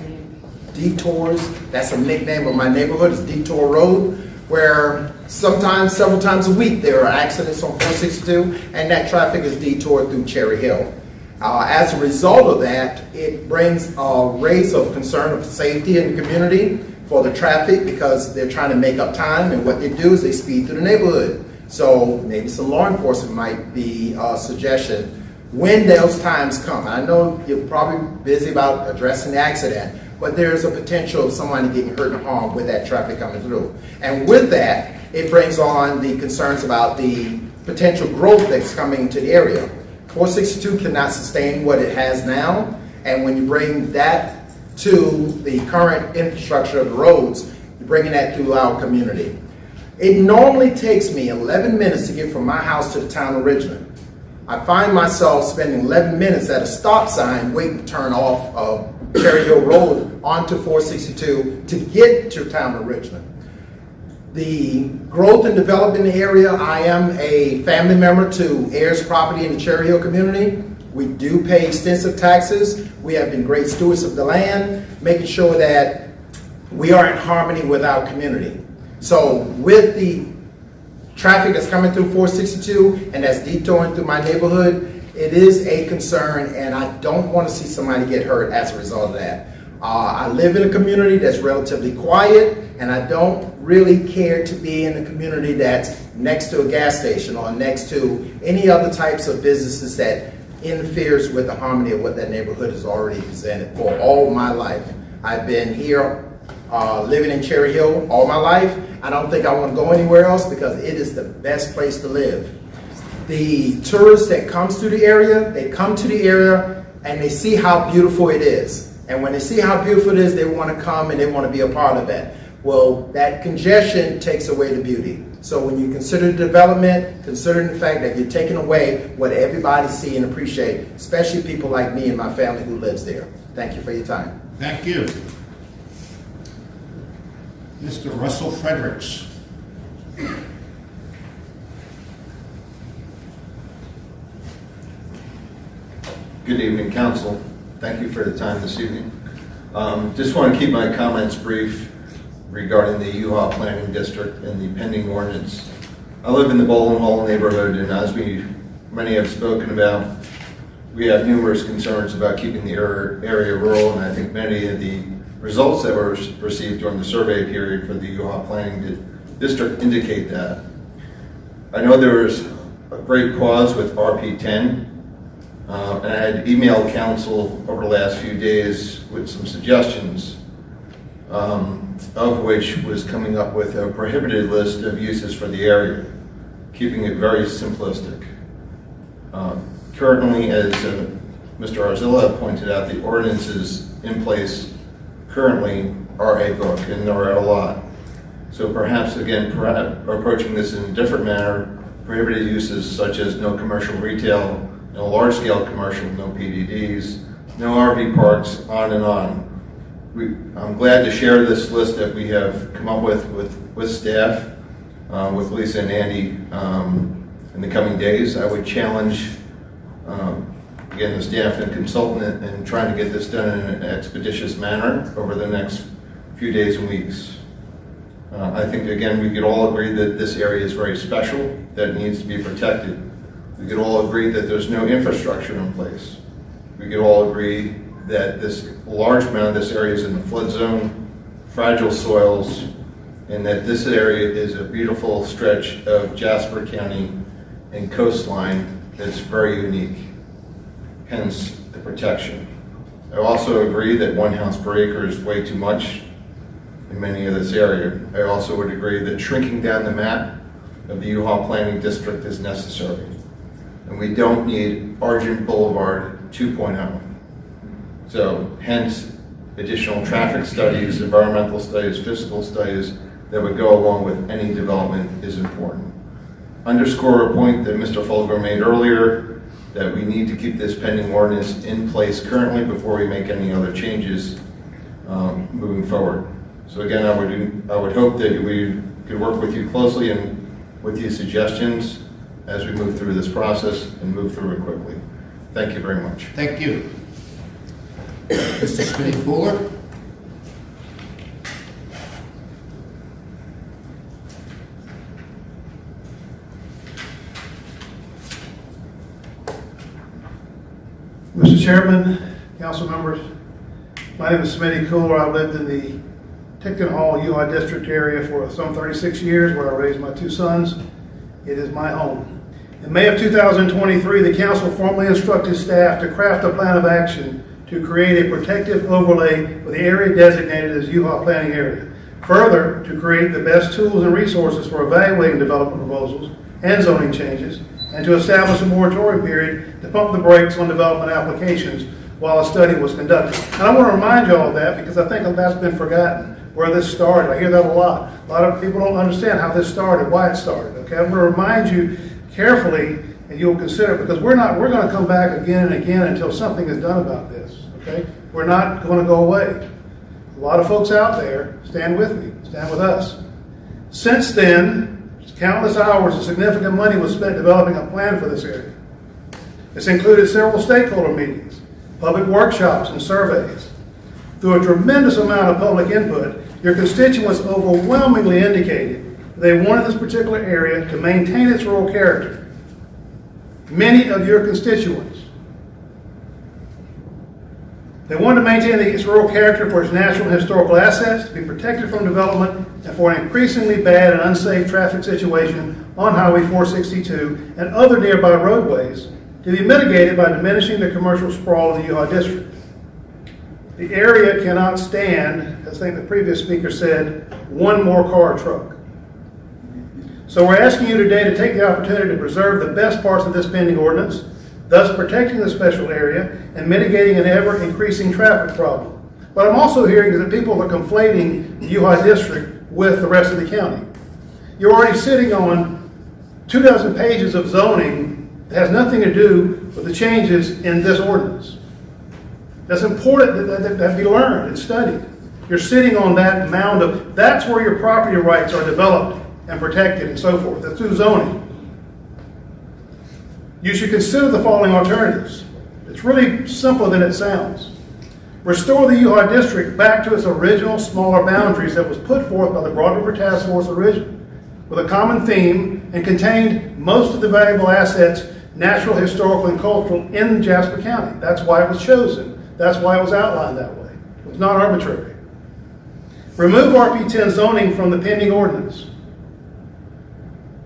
detours, that's a nickname of my neighborhood, is Detour Road, where sometimes, several times a week, there are accidents on 462, and that traffic is detoured through Cherry Hill. As a result of that, it brings a raise of concern of safety in the community for the traffic because they're trying to make up time, and what they do is they speed through the neighborhood. So maybe some law enforcement might be a suggestion when those times come. I know you're probably busy about addressing the accident, but there's a potential of someone getting hurt or harmed with that traffic coming through. And with that, it brings on the concerns about the potential growth that's coming to the area. 462 cannot sustain what it has now, and when you bring that to the current infrastructure of the roads, you're bringing that through our community. It normally takes me 11 minutes to get from my house to the town of Richmond. I find myself spending 11 minutes at a stop sign waiting to turn off of Cherry Hill Road onto 462 to get to town of Richmond. The growth and development area, I am a family member to heirs property in the Cherry Hill community. We do pay extensive taxes. We have been great stewards of the land, making sure that we are in harmony with our community. So with the traffic that's coming through 462 and that's detouring through my neighborhood, it is a concern, and I don't want to see somebody get hurt as a result of that. I live in a community that's relatively quiet, and I don't really care to be in a community that's next to a gas station or next to any other types of businesses that interferes with the harmony of what that neighborhood has already presented for all my life. I've been here living in Cherry Hill all my life. I don't think I want to go anywhere else because it is the best place to live. The tourists that comes to the area, they come to the area and they see how beautiful it is. And when they see how beautiful it is, they want to come and they want to be a part of that. Well, that congestion takes away the beauty. So when you consider the development, considering the fact that you're taking away what everybody see and appreciate, especially people like me and my family who lives there. Thank you for your time. Thank you. Mr. Russell Fredericks. Good evening, Council. Thank you for the time this evening. Just want to keep my comments brief regarding the U-Haul Planning District and the pending ordinance. I live in the Bowling Hall neighborhood, and as many have spoken about, we have numerous concerns about keeping the area rural, and I think many of the results that were received during the survey period for the U-Haul Planning District indicate that. I know there was a great pause with RP10, and I had emailed council over the last few days with some suggestions, of which was coming up with a prohibited list of uses for the area, keeping it very simplistic. Currently, as Mr. Arzilla pointed out, the ordinances in place currently are a book, and there are a lot. So perhaps, again, approaching this in a different manner, prohibited uses such as no commercial retail, no large-scale commercial, no PDDs, no RV parks, on and on. I'm glad to share this list that we have come up with staff, with Lisa and Andy in the coming days. I would challenge, again, the staff and consultant in trying to get this done in an expeditious manner over the next few days and weeks. I think, again, we could all agree that this area is very special, that it needs to be protected. We could all agree that there's no infrastructure in place. We could all agree that this large amount of this area is in the flood zone, fragile soils, and that this area is a beautiful stretch of Jasper County and coastline that's very unique, hence the protection. I also agree that 1 house per acre is way too much in many of this area. I also would agree that shrinking down the map of the U-Haul Planning District is necessary. And we don't need Argent Boulevard 2.0. So hence additional traffic studies, environmental studies, physical studies that would go along with any development is important. Underscore a point that Mr. Fulger made earlier, that we need to keep this pending ordinance in place currently before we make any other changes moving forward. So again, I would hope that we could work with you closely and with these suggestions as we move through this process and move through it quickly. Thank you very much. Thank you. Mr. Spinney-Pooler? Mr. Chairman, council members, my name is Smitty Cooler. I've lived in the Ticton Hall UI district area for some 36 years, where I raised my 2 sons. It is my home. In May of 2023, the council formally instructed staff to craft a plan of action to create a protective overlay for the area designated as U-Haul planning area. Further, to create the best tools and resources for evaluating development proposals and zoning changes, and to establish a moratorium period to pump the brakes on development applications while a study was conducted. And I want to remind you all of that because I think that's been forgotten, where this started. I hear that a lot. A lot of people don't understand how this started, why it started. Okay, I'm going to remind you carefully and you'll consider, because we're going to come back again and again until something is done about this, okay? We're not going to go away. A lot of folks out there, stand with me, stand with us. Since then, countless hours of significant money was spent developing a plan for this area. This included several stakeholder meetings, public workshops, and surveys. Through a tremendous amount of public input, your constituents overwhelmingly indicated they wanted this particular area to maintain its rural character. Many of your constituents, they wanted to maintain its rural character for its natural and historical assets, to be protected from development, and for an increasingly bad and unsafe traffic situation on Highway 462 and other nearby roadways to be mitigated by diminishing the commercial sprawl of the UHA district. The area cannot stand, as I think the previous speaker said, one more car or truck. So we're asking you today to take the opportunity to preserve the best parts of this pending ordinance, thus protecting the special area and mitigating an ever-increasing traffic problem. What I'm also hearing is that people are conflating the UHA district with the rest of the county. You're already sitting on 24 pages of zoning that has nothing to do with the changes in this ordinance. That's important that be learned and studied. You're sitting on that mound of, that's where your property rights are developed and protected and so forth. That's through zoning. You should consider the following alternatives. It's really simpler than it sounds. Restore the UHA district back to its original smaller boundaries that was put forth by the Broad River Task Force originally, with a common theme and contained most of the valuable assets, natural, historical, and cultural, in Jasper County. That's why it was chosen. That's why it was outlined that way. It was not arbitrary. Remove RP10 zoning from the pending ordinance.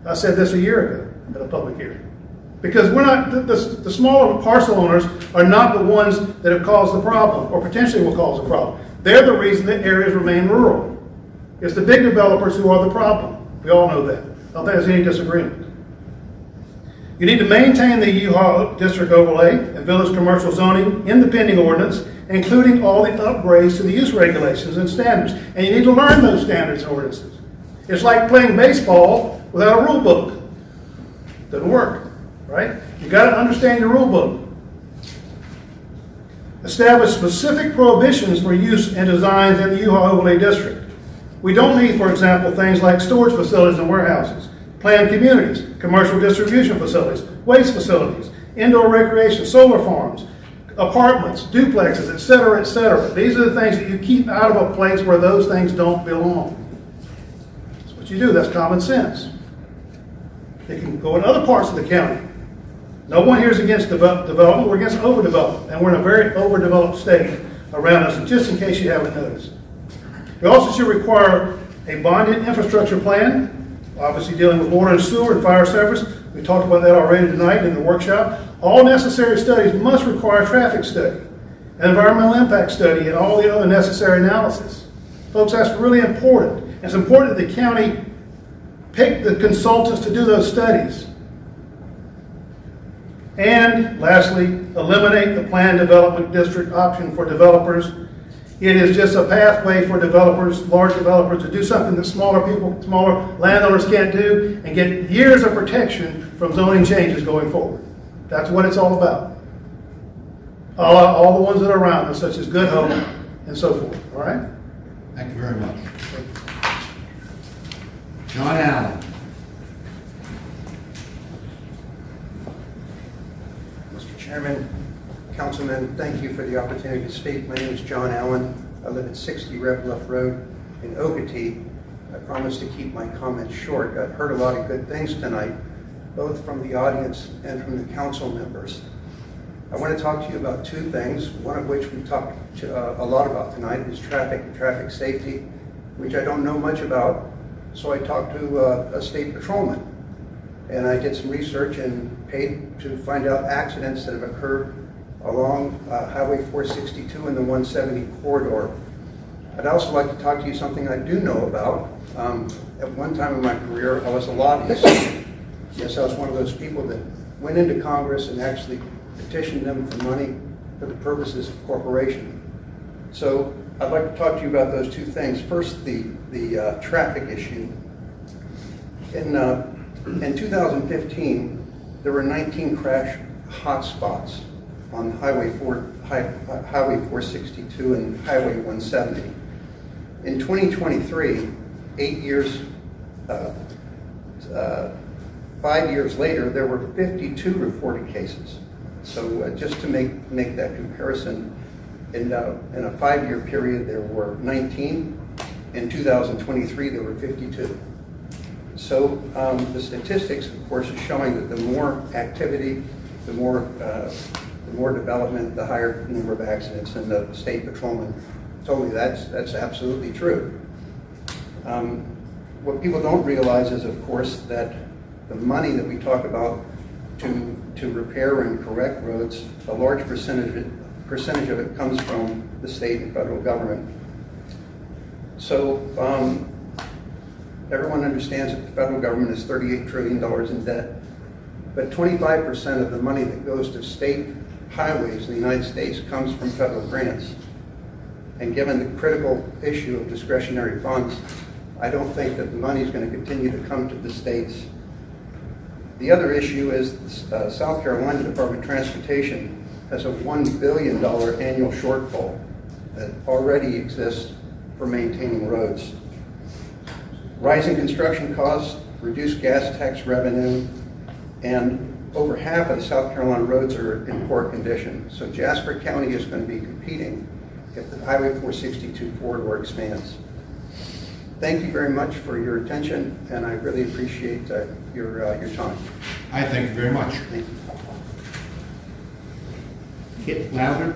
I said this a year ago at a public hearing. Because we're not, the smaller parcel owners are not the ones that have caused the problem, or potentially will cause the problem. They're the reason that areas remain rural. It's the big developers who are the problem. We all know that. I don't think there's any disagreement. You need to maintain the UHA district overlay and village commercial zoning in the pending ordinance, including all the upgrades to the use regulations and standards. And you need to learn those standards and ordinances. It's like playing baseball without a rule book. Doesn't work, right? You got to understand your rule book. Establish specific prohibitions for use and designs in the UHA overlay district. We don't need, for example, things like storage facilities and warehouses, planned communities, commercial distribution facilities, waste facilities, indoor recreation, solar farms, apartments, duplexes, etc., etc. These are the things that you keep out of a place where those things don't belong. That's what you do. That's common sense. They can go in other parts of the county. No one here is against development. We're against overdevelopment. And we're in a very overdeveloped state around us, just in case you haven't noticed. We also should require a bonded infrastructure plan, obviously dealing with water and sewer and fire service. We talked about that already tonight in the workshop. All necessary studies must require a traffic study, an environmental impact study, and all the other necessary analysis. Folks, that's really important. It's important that the county pick the consultants to do those studies. And lastly, eliminate the planned development district option for developers. It is just a pathway for developers, large developers, to do something that smaller landowners can't do and get years of protection from zoning changes going forward. That's what it's all about. All the ones that are around us, such as Good Hope and so forth. All right? Thank you very much. John Allen. Mr. Chairman, Councilman, thank you for the opportunity to speak. My name is John Allen. I live at 60 Red Bluff Road in Okatee. I promise to keep my comments short. I've heard a lot of good things tonight, both from the audience and from the council members. I want to talk to you about two things, one of which we talked a lot about tonight is traffic and traffic safety, which I don't know much about. So I talked to a state patrolman, and I did some research and paid to find out accidents that have occurred along Highway 462 and the 170 corridor. I'd also like to talk to you something I do know about. At one time in my career, I was a lobbyist. Yes, I was one of those people that went into Congress and actually petitioned them for money for the purposes of corporation. So I'd like to talk to you about those two things. First, the traffic issue. In 2015, there were 19 crash hotspots on Highway 462 and Highway 170. In 2023, 5 years later, there were 52 reported cases. So just to make that comparison, in a 5-year period, there were 19. In 2023, there were 52. So the statistics, of course, are showing that the more activity, the more development, the higher number of accidents. And the state patrolman told me that's absolutely true. What people don't realize is, of course, that the money that we talk about to repair and correct roads, a large percentage of it comes from the state and federal government. So everyone understands that the federal government is $38 trillion in debt, but 25% of the money that goes to state highways in the United States comes from federal grants. And given the critical issue of discretionary funds, I don't think that the money is going to continue to come to the states. The other issue is the South Carolina Department of Transportation has a $1 billion annual shortfall that already exists for maintaining roads. Rising construction costs, reduced gas tax revenue, and over half of the South Carolina roads are in poor condition. So Jasper County is going to be competing if the Highway 462 corridor expands. Thank you very much for your attention, and I really appreciate your time. I thank you very much. Thank you. Kit Louder.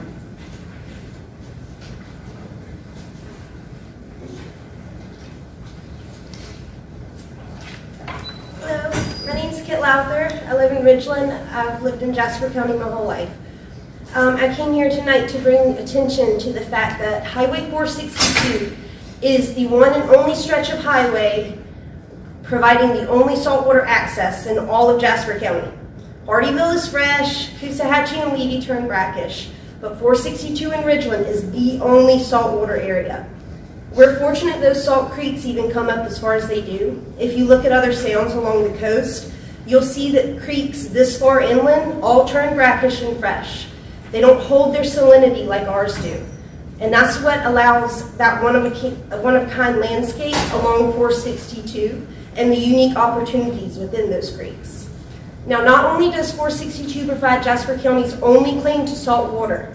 Hello, my name is Kit Lowther. I live in Ridgeland. I've lived in Jasper County my whole life. I came here tonight to bring attention to the fact that Highway 462 is the one and only stretch of highway providing the only saltwater access in all of Jasper County. Hardyville is fresh, Coosahatchee and Levy turn brackish, but 462 in Ridgeland is the only saltwater area. We're fortunate those salt creeks even come up as far as they do. If you look at other sounds along the coast, you'll see that creeks this far inland all turn brackish and fresh. They don't hold their salinity like ours do. And that's what allows that one-of-a-kind landscape along 462 and the unique opportunities within those creeks. Now, not only does 462 provide Jasper County's only claim to salt water,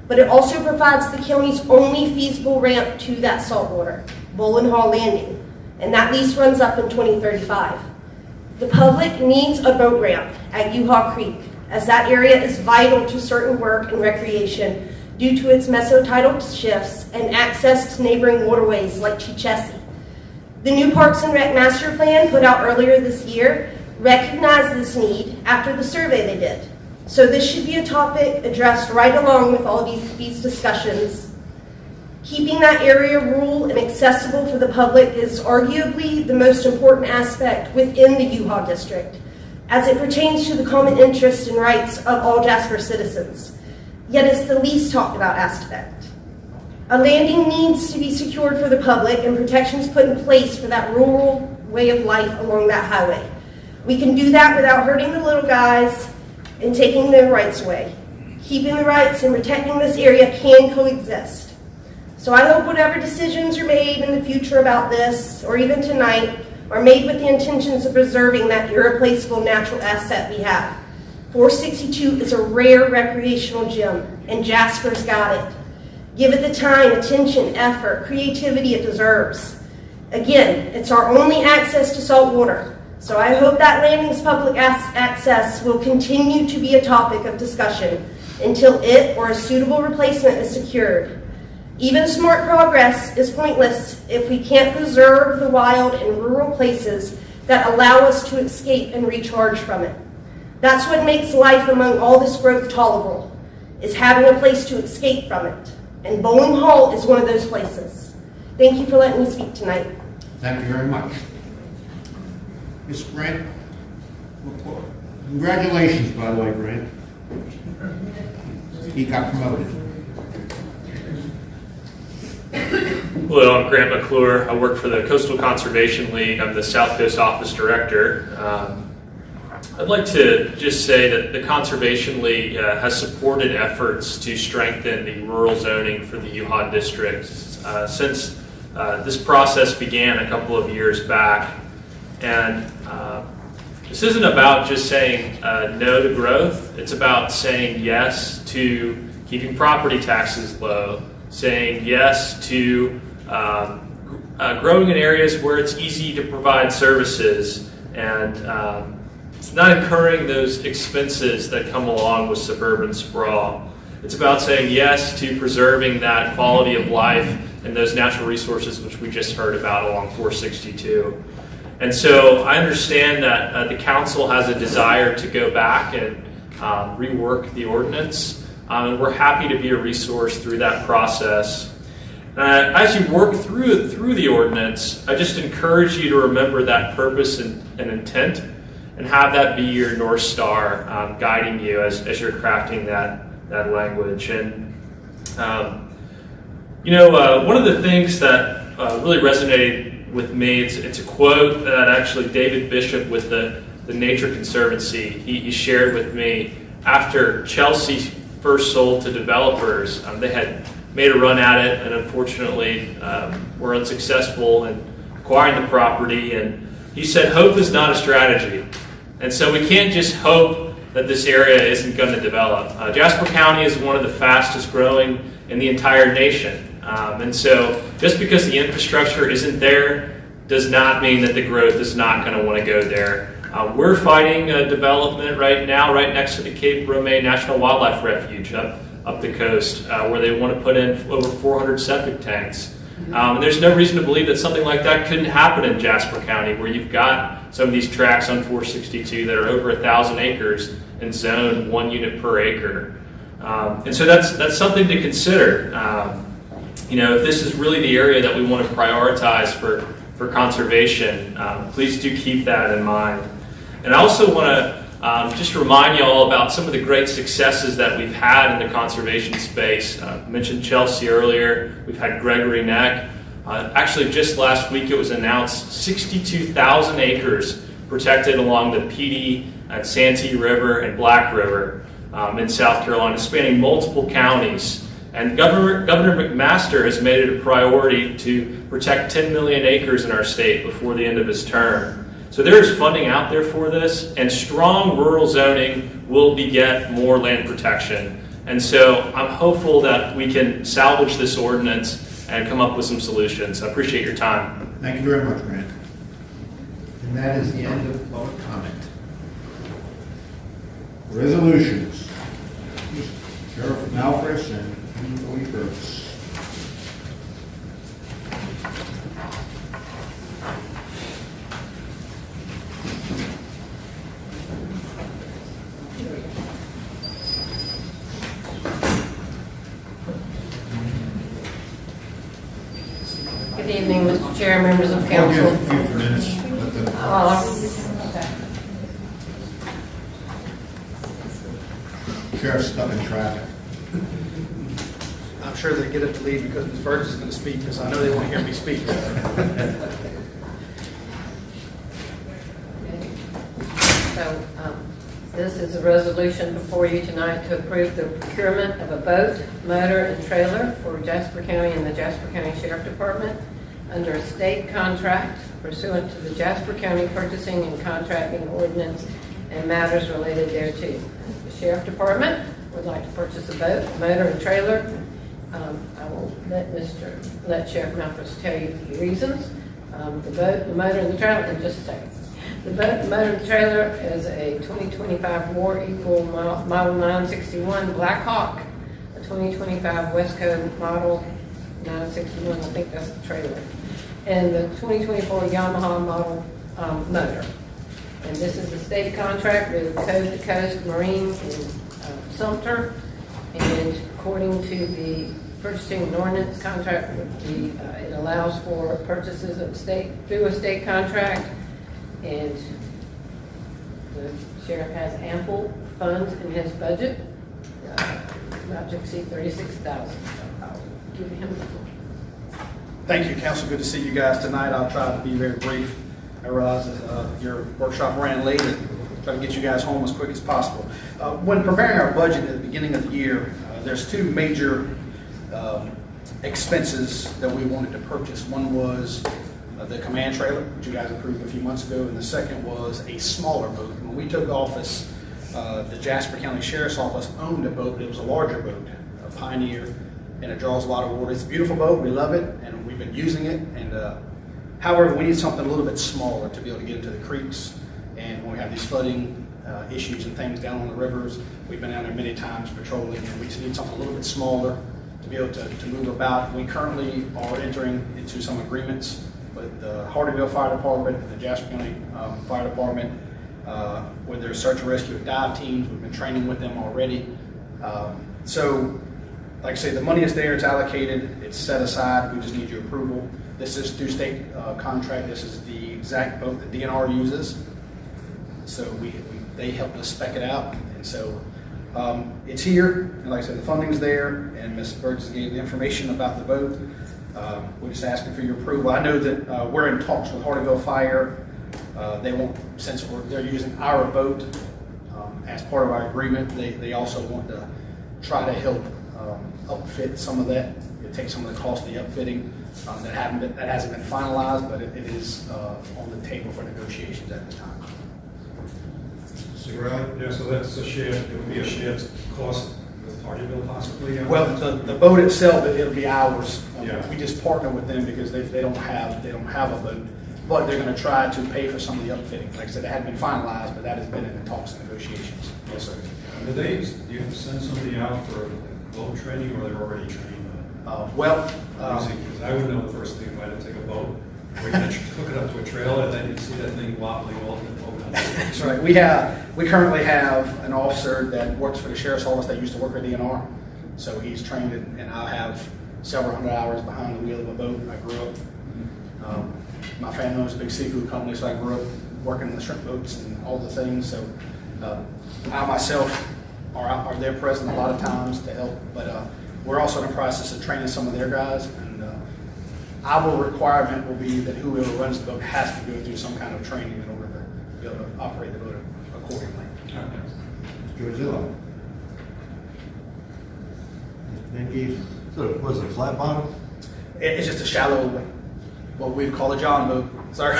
but it also provides the county's only feasible ramp to that salt water, Bowling Hall Landing, and that lease runs up in 2035. The public needs a boat ramp at Uhaw Creek, as that area is vital to certain work and recreation due to its mesotidal shifts and access to neighboring waterways like Chichesi. The new Parks and Rec Master Plan put out earlier this year recognized this need after the survey they did. So this should be a topic addressed right along with all these discussions. Keeping that area rural and accessible for the public is arguably the most important aspect within the Uhaw district, as it pertains to the common interests and rights of all Jasper citizens. Yet it's the least talked about aspect. A landing needs to be secured for the public and protections put in place for that rural way of life along that highway. We can do that without hurting the little guys and taking their rights away. Keeping the rights and protecting this area can coexist. So I hope whatever decisions are made in the future about this, or even tonight, are made with the intentions of preserving that irreplaceable natural asset we have. 462 is a rare recreational gem, and Jasper's got it. Give it the time, attention, effort, creativity it deserves. Again, it's our only access to salt water, so I hope that landing's public access will continue to be a topic of discussion until it or a suitable replacement is secured. Even smart progress is pointless if we can't preserve the wild and rural places that allow us to escape and recharge from it. That's what makes life among all this growth tolerable, is having a place to escape from it. And Bowling Hall is one of those places. Thank you for letting me speak tonight. Thank you very much. Ms. Grant, congratulations, by the way, Grant. He got promoted. Hello, I'm Grant McClure. I work for the Coastal Conservation League. I'm the South Coast Office Director. I'd like to just say that the Conservation League has supported efforts to strengthen the rural zoning for the UHA district since this process began a couple of years back. And this isn't about just saying no to growth. It's about saying yes to keeping property taxes low, saying yes to growing in areas where it's easy to provide services, and not incurring those expenses that come along with suburban sprawl. It's about saying yes to preserving that quality of life and those natural resources which we just heard about along 462. And so I understand that the council has a desire to go back and rework the ordinance. And we're happy to be a resource through that process. As you work through the ordinance, I just encourage you to remember that purpose and intent, and have that be your North Star guiding you as you're crafting that language. And one of the things that really resonated with me, it's a quote that actually David Bishop with the Nature Conservancy, he shared with me after Chelsea first sold to developers. They had made a run at it, and unfortunately were unsuccessful in acquiring the property. And he said, hope is not a strategy. And so we can't just hope that this area isn't going to develop. Jasper County is one of the fastest growing in the entire nation. And so just because the infrastructure isn't there does not mean that the growth is not going to want to go there. We're fighting development right now, right next to the Cape Romay National Wildlife Refuge up the coast, where they want to put in over 400 septic tanks. And there's no reason to believe that something like that couldn't happen in Jasper County, where you've got some of these tracts on 462 that are over 1,000 acres and zoned 1 unit per acre. And so that's something to consider. If this is really the area that we want to prioritize for conservation, please do keep that in mind. And I also want to just remind you all about some of the great successes that we've had in the conservation space. I mentioned Chelsea earlier. We've had Gregory Neck. Actually, just last week it was announced 62,000 acres protected along the PD at Santee River and Black River in South Carolina, spanning multiple counties. And Governor McMaster has made it a priority to protect 10 million acres in our state before the end of his term. So there is funding out there for this, and strong rural zoning will beget more land protection. And so I'm hopeful that we can salvage this ordinance and come up with some solutions. I appreciate your time. Thank you very much, Grant. And that is the end of public comment. Resolutions. Sheriff Malfris and Cody Burks. Good evening, Mr. Chair, members of council. I'll give a few minutes. Sheriff's stuck in traffic. I'm sure they get up to leave because Ms. Burgess is going to speak, because I know they want to hear me speak. So, this is a resolution before you tonight to approve the procurement of a boat, motor, and trailer for Jasper County and the Jasper County Sheriff Department under a state contract pursuant to the Jasper County Purchasing and Contracting Ordinance and matters related thereto. The Sheriff Department would like to purchase a boat, motor, and trailer. I will let Sheriff Malfris tell you the reasons. The boat, the motor, and the trailer in just a second. The boat, the motor, and the trailer is a 2025 War Eagle Model 961 Black Hawk, a 2025 Westco Model 961, I think that's the trailer, and the 2024 Yamaha Model motor. And this is a state contract with Coast to Coast Marine in Sumter, and according to the purchasing and ordinance contract, it allows for purchases of through a state contract, and the sheriff has ample funds in his budget, not to exceed $36,000. So I'll give him the floor. Thank you, council. Good to see you guys tonight. I'll try to be very brief. I realize that your workshop ran late and tried try to get you guys home as quick as possible. When preparing our budget at the beginning of the year, there's two major expenses that we wanted to purchase. One was the command trailer, which you guys approved a few months ago, and the second was a smaller boat. When we took office, the Jasper County Sheriff's Office owned a boat, but it was a larger boat, a Pioneer, and it draws a lot of water. It's a beautiful boat, we love it, and we've been using it. And however, we need something a little bit smaller to be able to get into the creeks. And when we have these flooding issues and things down on the rivers, we've been down there many times patrolling, and we just need something a little bit smaller to be able to move about. We currently are entering into some agreements with the Hardyville Fire Department and the Jasper County Fire Department with their search and rescue dive teams. We've been training with them already. So, like I say, the money is there, it's allocated, it's set aside, we just need your approval. This is through state contract. This is the exact boat that DNR uses. So they helped us spec it out, and so it's here. And like I said, the funding's there, and Ms. Burgess gave the information about the boat. We're just asking for your approval. I know that we're in talks with Hardyville Fire. They won't, since they're using our boat as part of our agreement, they also want to try to help upfit some of that. It takes some of the cost of the upfitting. That hasn't been finalized, but it is on the table for negotiations at the time. Yeah, so that's a shared, it would be a shared cost with Hardyville possibly? Well, the boat itself, it'll be ours. Yeah. We just partner with them because they don't have a boat, but they're going to try to pay for some of the upfitting. Like I said, it hadn't been finalized, but that has been in the talks and negotiations. Yes, sir. Do you have to send somebody out for boat training, or they're already trained? Because I would know the first thing if I had to take a boat. We can hook it up to a trailer, and then you see that thing wobbling all the time. That's right. We currently have an officer that works for the Sheriff's Office that used to work at DNR. So he's trained, and I have several hundred hours behind the wheel of a boat. I grew up, my family owns a big seafood company, so I grew up working in the shrimp boats and all the things. So I myself are there present a lot of times to help, but we're also in the process of training some of their guys, and our requirement will be that whoever runs the boat has to go through some kind of training in order to be able to operate the boat accordingly. Mr. Orzillo. Mr. Menke. So was it a flat bottom? It's just a shallow, what we'd call a John boat. Sorry,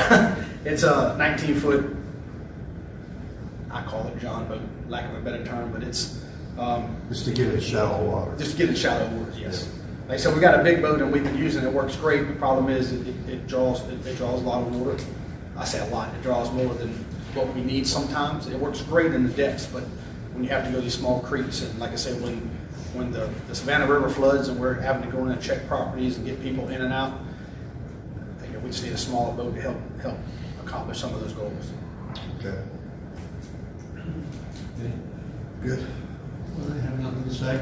it's a 19-foot. I call it John boat, lack of a better term, but it's just to get in shallow water. Just to get in shallow waters, yes. Like I said, we got a big boat and we've been using it. It works great. The problem is it draws a lot of water. I say a lot. It draws more than what we need sometimes. It works great in the depths, but when you have to go to these small creeks, and like I said, when the Savannah River floods and we're having to go in and check properties and get people in and out, we just need a smaller boat to help accomplish some of those goals. Okay. Good. Well, I have nothing to say. I'd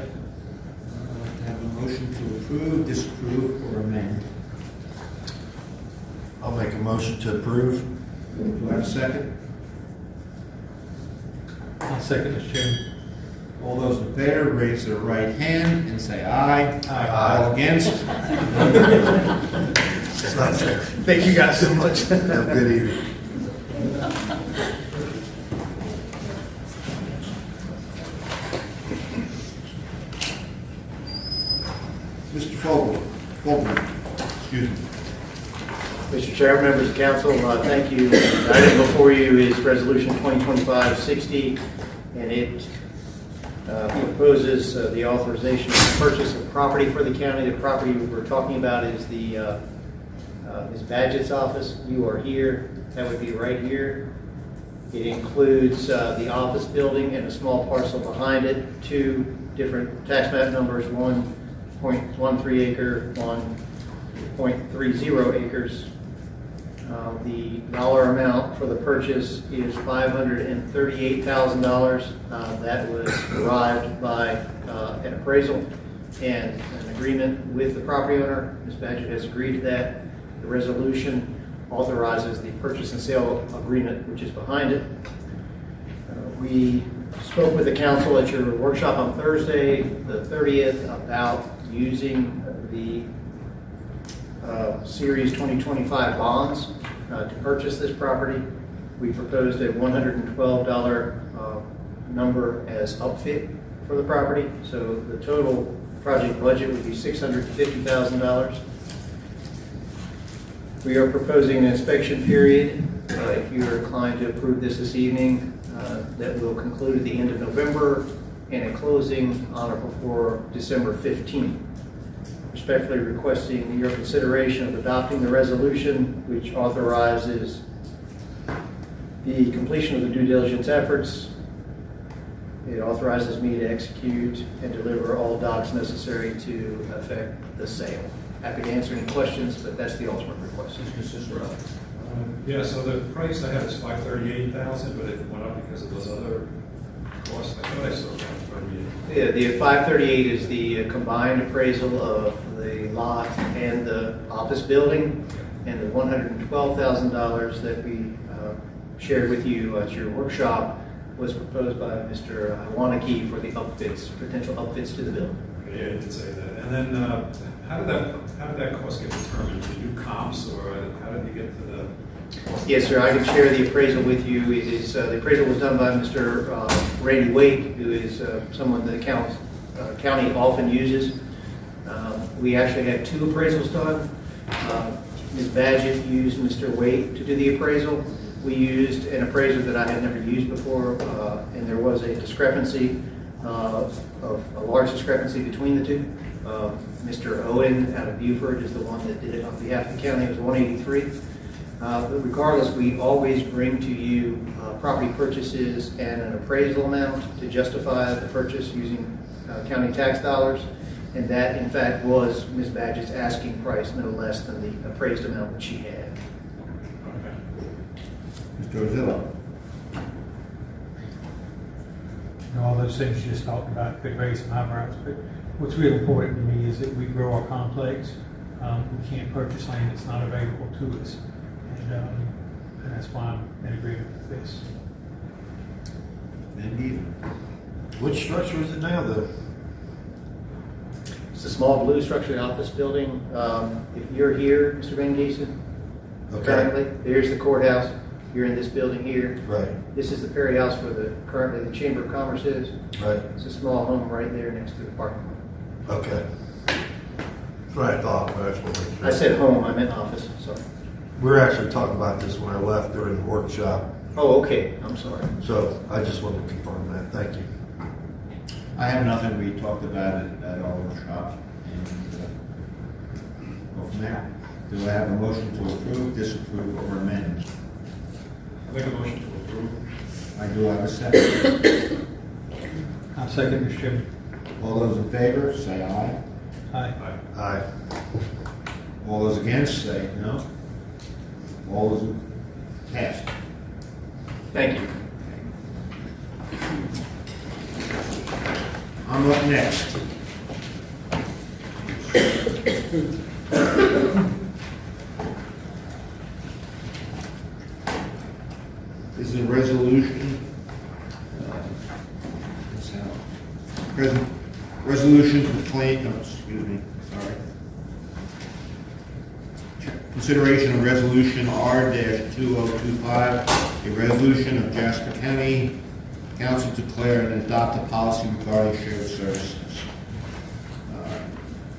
like to have a motion to approve, disapprove, or amend. I'll make a motion to approve. Do I have a second? I'll second, Mr. Chairman. All those in favor, raise their right hand and say aye. Aye. All against? It's not fair. Thank you guys so much. Have a good evening. Mr. Fogel, excuse me. Mr. Chairman, members of council, thank you. The item before you is Resolution 2025-60, and it proposes the authorization of purchase of property for the county. The property we're talking about is the Ms. Badgett's office. You are here. That would be right here. It includes the office building and a small parcel behind it, two different tax map numbers, 1.13 acre, 1.30 acres. The dollar amount for the purchase is $538,000. That was derived by an appraisal and an agreement with the property owner. Ms. Badgett has agreed to that. The resolution authorizes the purchase and sale agreement, which is behind it. We spoke with the council at your workshop on Thursday, the 30th, about using the Series 2025 bonds to purchase this property. We proposed a $112 number as upfit for the property, so the total project budget would be $650,000. We are proposing an inspection period, if you are inclined to approve this evening, that will conclude at the end of November and a closing on or before December 15th. Respectfully requesting your consideration of adopting the resolution which authorizes the completion of the due diligence efforts. It authorizes me to execute and deliver all docs necessary to effect the sale. Happy to answer any questions, but that's the ultimate request. Yeah, so the price I have is $538,000, but it went up because of those other costs. I thought I saw $538,000. Yeah, the 538 is the combined appraisal of the lot and the office building, and the $112,000 that we shared with you at your workshop was proposed by Mr. Wanakee for the upfits, potential upfits to the building. Yeah, it did say that. And then how did that cost get determined? Did you do comps, or how did you get to the cost? Yes, sir. I can share the appraisal with you. It is the appraisal was done by Mr. Randy Waite, who is someone that the county often uses. We actually had two appraisals done. Ms. Badgett used Mr. Waite to do the appraisal. We used an appraiser that I had never used before, and there was a discrepancy, a large discrepancy between the two. Mr. Owen out of Beaufort is the one that did it on behalf of the county. It was 183. But regardless, we always bring to you property purchases and an appraisal amount to justify the purchase using county tax dollars. And that, in fact, was Ms. Badgett's asking price, no less than the appraised amount that she had. Mr. Orzillo. All those things you just talked about could raise some eyebrows, but what's real important to me is that we grow our complex. We can't purchase land that's not available to us, and that's why I'm in agreement with this. Indeed. Which structure is it now, though? It's a small blue structured office building. If you're here, Mr. Van Giesen, currently, there's the courthouse. You're in this building here. Right. This is the Perry House where currently the Chamber of Commerce is. Right. It's a small home right there next to the parking lot. Okay. That's what I thought, but I just wanted to make sure. I said home, I meant office, sorry. We were actually talking about this when I left during the workshop. Oh, okay, I'm sorry. So I just wanted to confirm that. Thank you. I have nothing. We talked about it at our workshop, and go from there. Do I have a motion to approve, disapprove, or amend? I make a motion to approve. I do have a second. I'll second, Mr. Chairman. All those in favor, say aye. Aye. Aye. All those against, say no. All those passed. Thank you. I'm up next. This is a resolution. Resolution to claim, no, excuse me, sorry. Consideration of resolution R-2025, a resolution of Jasper County Council to declare and adopt a policy regarding shared services.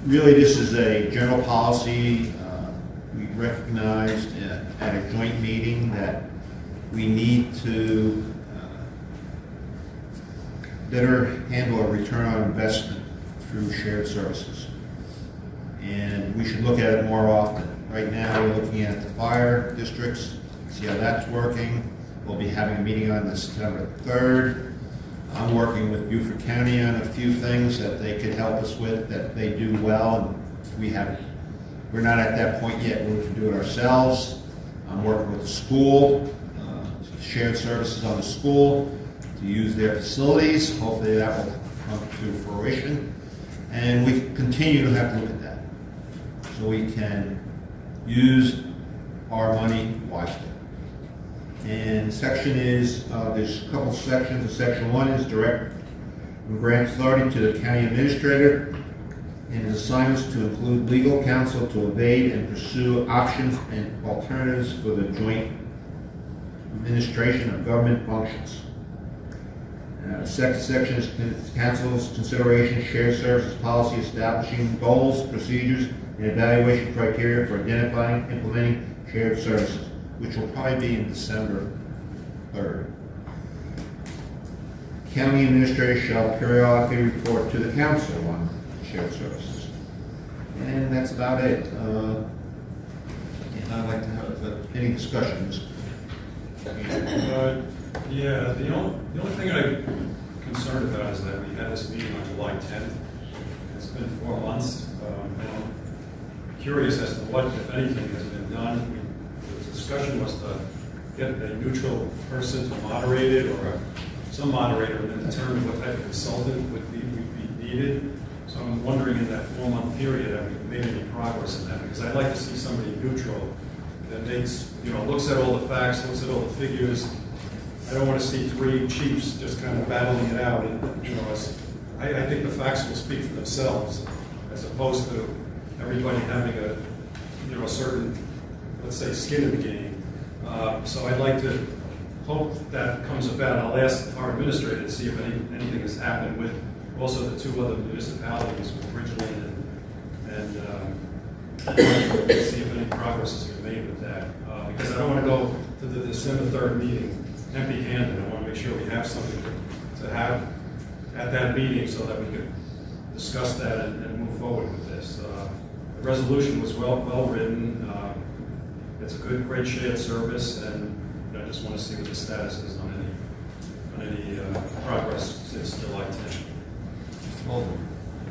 Really, this is a general policy. We recognized at a joint meeting that we need to better handle a return on investment through shared services. And we should look at it more often. Right now, we're looking at the fire districts, see how that's working. We'll be having a meeting on December 3rd. I'm working with Beaufort County on a few things that they could help us with that they do well, and we're not at that point yet where we can do it ourselves. I'm working with the school, shared services on the school, to use their facilities. Hopefully that will come to fruition. And we continue to have to look at that so we can use our money wisely. And section is, there's a couple sections. Section 1 is direct and grant authority to the county administrator and his assignments to include legal counsel to evade and pursue options and alternatives for the joint administration of government functions. Second section is council's consideration, shared services policy establishing goals, procedures, and evaluation criteria for identifying, implementing shared services, which will probably be in December 3rd. County administrator shall periodically report to the council on shared services. And that's about it. And I'd like to have any discussions. Yeah, the only thing I'm concerned about is that we had this meeting on July 10th. It's been 4 months. And I'm curious as to what, if anything, has been done. The discussion was to get a neutral person to moderate it, or some moderator, and then determine what type of consultant would be needed. So I'm wondering, in that 4-month period, have we made any progress in that? Because I'd like to see somebody neutral that makes, looks at all the facts, looks at all the figures. I don't want to see 3 chiefs just kind of battling it out. And, I think the facts will speak for themselves, as opposed to everybody having a certain, let's say, skin in the game. So I'd like to hope that comes about. I'll ask our administrator to see if anything has happened with also the 2 other municipalities, with Ridgeland and see if any progress has been made with that. Because I don't want to go to the December 3rd meeting empty-handed. I want to make sure we have something to have at that meeting so that we can discuss that and move forward with this. The resolution was well written. It's a great shared service, and I just want to see what the status is on any progress since July 10th.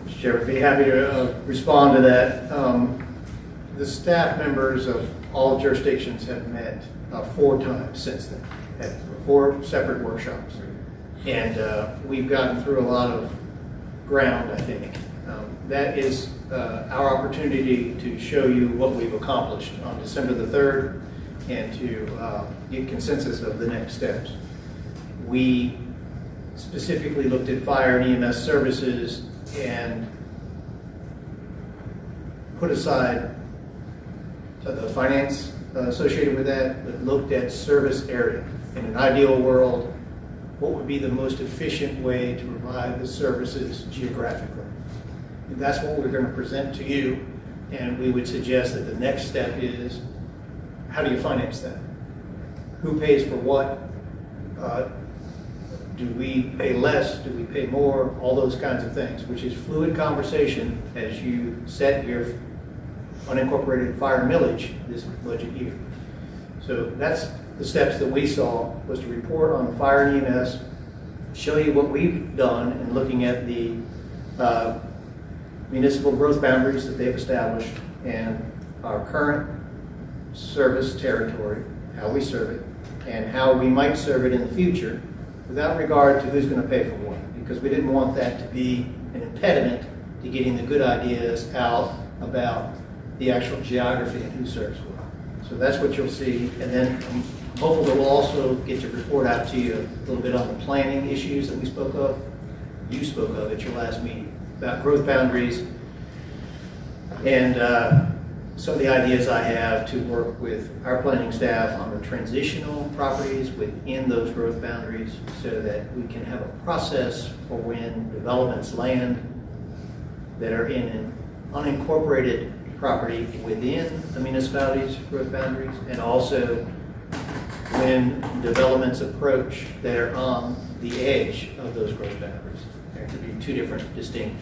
Mr. Chair, I'd be happy to respond to that. The staff members of all jurisdictions have met 4 times since then, at 4 separate workshops. And we've gotten through a lot of ground, I think. That is our opportunity to show you what we've accomplished on December the 3rd and to get consensus of the next steps. We specifically looked at fire and EMS services and put aside the finance associated with that, but looked at service area. In an ideal world, what would be the most efficient way to provide the services geographically? And that's what we're going to present to you, and we would suggest that the next step is, how do you finance that? Who pays for what? Do we pay less? Do we pay more? All those kinds of things, which is fluid conversation as you set your unincorporated fire millage this budget year. So that's the steps that we saw, was to report on fire and EMS, show you what we've done in looking at the municipal growth boundaries that they've established and our current service territory, how we serve it, and how we might serve it in the future, without regard to who's going to pay for what, because we didn't want that to be an impediment to getting the good ideas out about the actual geography and who serves what. So that's what you'll see, and then hopefully we'll also get to report out to you a little bit on the planning issues that we spoke of, you spoke of at your last meeting, about growth boundaries, and some of the ideas I have to work with our planning staff on the transitional properties within those growth boundaries so that we can have a process for when developments land that are in an unincorporated property within the municipality's growth boundaries, and also when developments approach that are on the edge of those growth boundaries. There could be 2 different distinct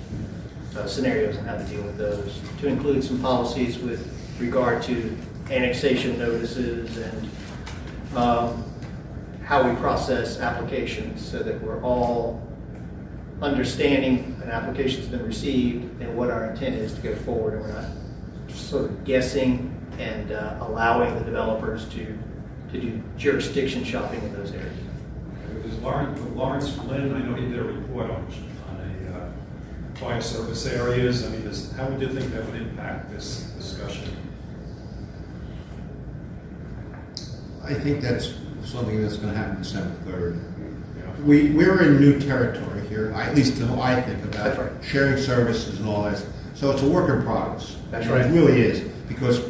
scenarios on how to deal with those, to include some policies with regard to annexation notices and how we process applications so that we're all understanding an application's been received and what our intent is to go forward, and we're not sort of guessing and allowing the developers to do jurisdiction shopping in those areas. Because Lawrence Lynn, I know he did a report on fire service areas. I mean, how would you think that would impact this discussion? I think that's something that's going to happen December 3rd. We're in new territory here, at least I think about sharing services and all that. So it's a work in progress. That's right. It really is, because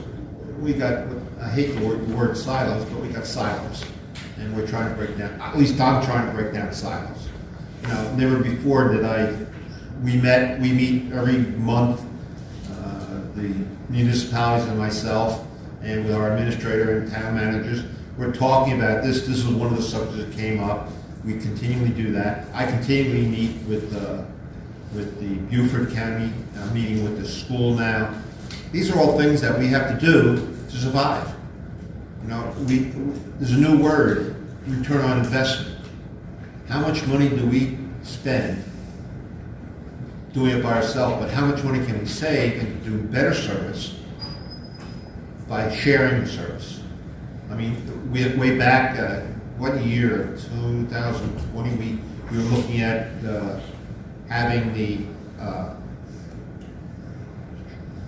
we got, I hate the word silos, but we got silos. and we're trying to break down, at least I'm trying to break down silos. You know, never before did we meet every month, the municipalities and myself, and with our administrator and town managers. We're talking about this. This was one of the subjects that came up. We continually do that. I continually meet with the Beaufort County, meeting with the school now. These are all things that we have to do to survive. You know, there's a new word, return on investment. How much money do we spend doing it by ourselves, but how much money can we save and do better service by sharing the service? I mean, way back, what year, 2020, we were looking at having the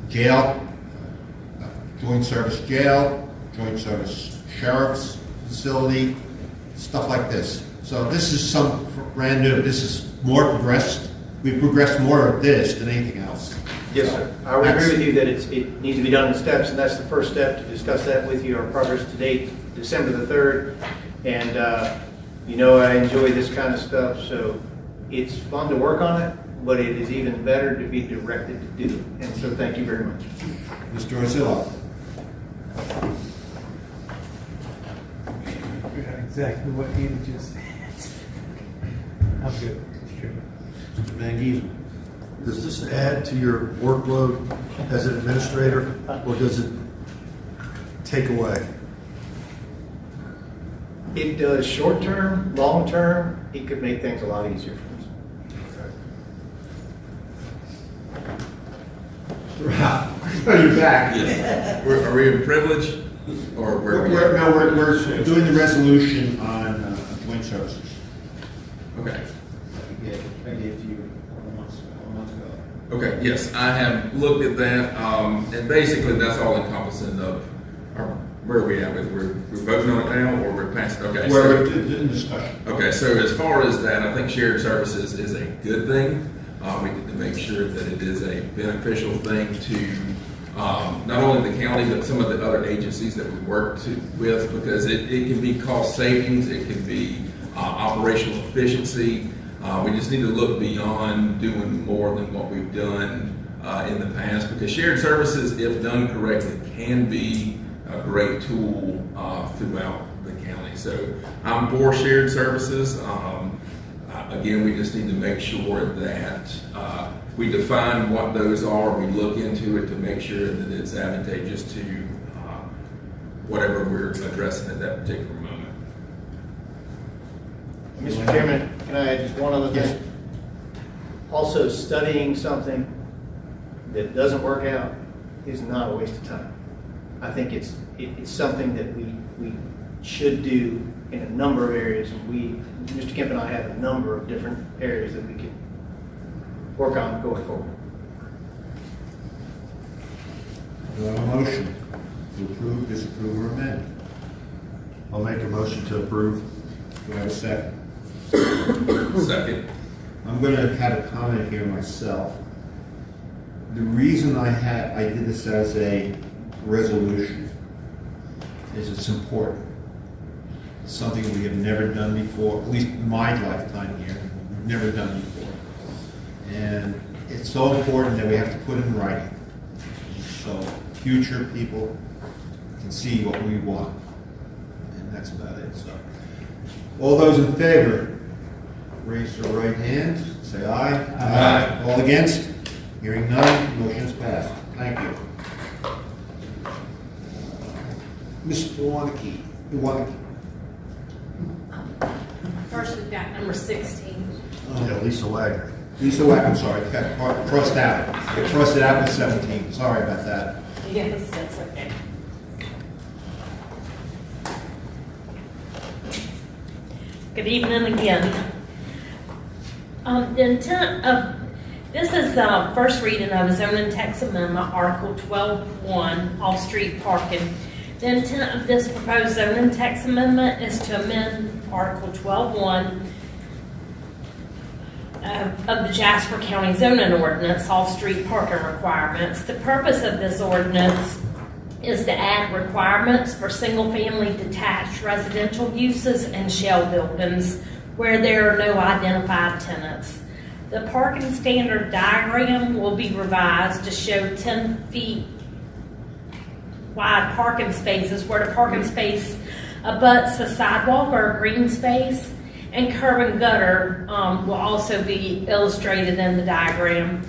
jail, joint service jail, joint service sheriff's facility, stuff like this. So this is some brand new. This is more progressed. We've progressed more of this than anything else. Yes, sir. I would agree with you that it needs to be done in steps, and that's the first step to discuss that with you. Our progress to date, December the 3rd, and you know I enjoy this kind of stuff, so it's fun to work on it, but it is even better to be directed to do it. And so thank you very much. Mr. Orzillo. Exactly what Andy just said. I'm good, Mr. Chairman. Mr. Mangies. Does this add to your workload as an administrator, or does it take away? It does short term, long term, it could make things a lot easier for us. Wow. You're back. Yes. Are we in privilege? Or where we're doing the resolution on joint services. Okay. I gave to you a month ago. Okay, yes, I have looked at that, and basically that's all encompassing of where are we at with it? We're voting on it now, or we're passing? Okay, we're in discussion. Okay, so as far as that, I think shared services is a good thing. We need to make sure that it is a beneficial thing to not only the county, but some of the other agencies that we work with, because it can be cost savings, it can be operational efficiency. We just need to look beyond doing more than what we've done in the past, because shared services, if done correctly, can be a great tool throughout the county. So I'm for shared services. Again, we just need to make sure that we define what those are. We look into it to make sure that it's advantageous to whatever we're addressing at that particular moment. Mr. Chairman, can I add just one other thing? Yes. Also, studying something that doesn't work out is not a waste of time. I think it's something that we should do in a number of areas, and Mr. Kemp and I have a number of different areas that we can work on going forward. Do I have a motion to approve, disapprove, or amend? I'll make a motion to approve. Do I have a second? Second. I'm going to have a comment here myself. The reason I did this as a resolution is it's important. It's something we have never done before, at least in my lifetime here, we've never done before. And it's so important that we have to put it in writing, so future people can see what we want. And that's about it. So, all those in favor, raise your right hand, say aye. Aye. All against? Hearing none, motion is passed. Thank you. Mr. Waneke. First, we've got number 16. Yeah, Lisa Wagner. Lisa Wagner, I'm sorry, got crossed out. I crossed it out with 17. Sorry about that. Yes, that's okay. Good evening again. The intent of this is first reading of a zoning text amendment, Article 12.1, off-street parking. The intent of this proposed zoning text amendment is to amend Article 12.1 of the Jasper County zoning ordinance, off-street parking requirements. The purpose of this ordinance is to add requirements for single-family detached residential uses and shell buildings where there are no identified tenants. The parking standard diagram will be revised to show 10 feet wide parking spaces where the parking space abuts a sidewalk or a green space, and curb and gutter will also be illustrated in the diagram.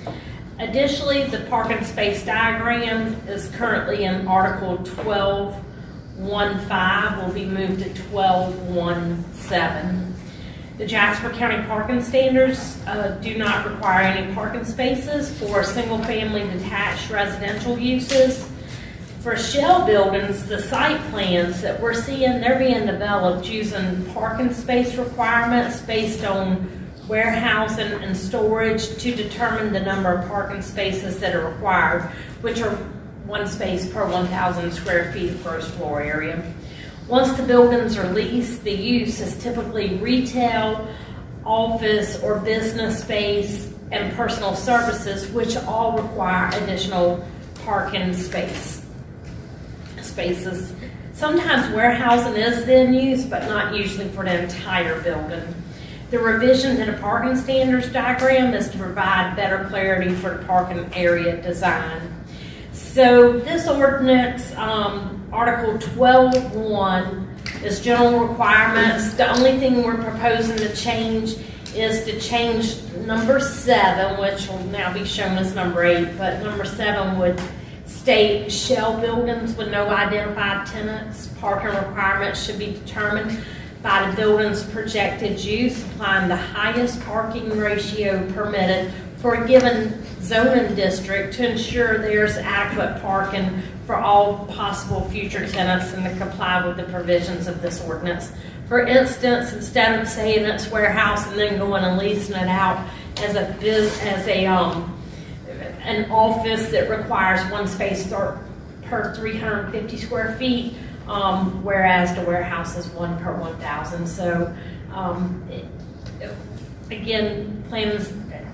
Additionally, the parking space diagram is currently in Article 12.1.5, will be moved to 12.1.7. The Jasper County parking standards do not require any parking spaces for single-family detached residential uses. For shell buildings, the site plans that we're seeing, they're being developed using parking space requirements based on warehouse and storage to determine the number of parking spaces that are required, which are 1 space per 1,000 square feet of gross floor area. Once the buildings are leased, the use is typically retail, office, or business space, and personal services, which all require additional parking spaces. Sometimes warehousing is then used, but not usually for the entire building. The revision to the parking standards diagram is to provide better clarity for the parking area design. So this ordinance, Article 12.1, is general requirements. The only thing we're proposing to change is to change number 7, which will now be shown as number 8, but number 7 would state shell buildings with no identified tenants. Parking requirements should be determined by the building's projected use, applying the highest parking ratio permitted for a given zoning district to ensure there's adequate parking for all possible future tenants and to comply with the provisions of this ordinance. For instance, instead of saying it's warehouse and then going and leasing it out as an office that requires 1 space per 350 square feet, whereas the warehouse is 1 per 1,000. So again,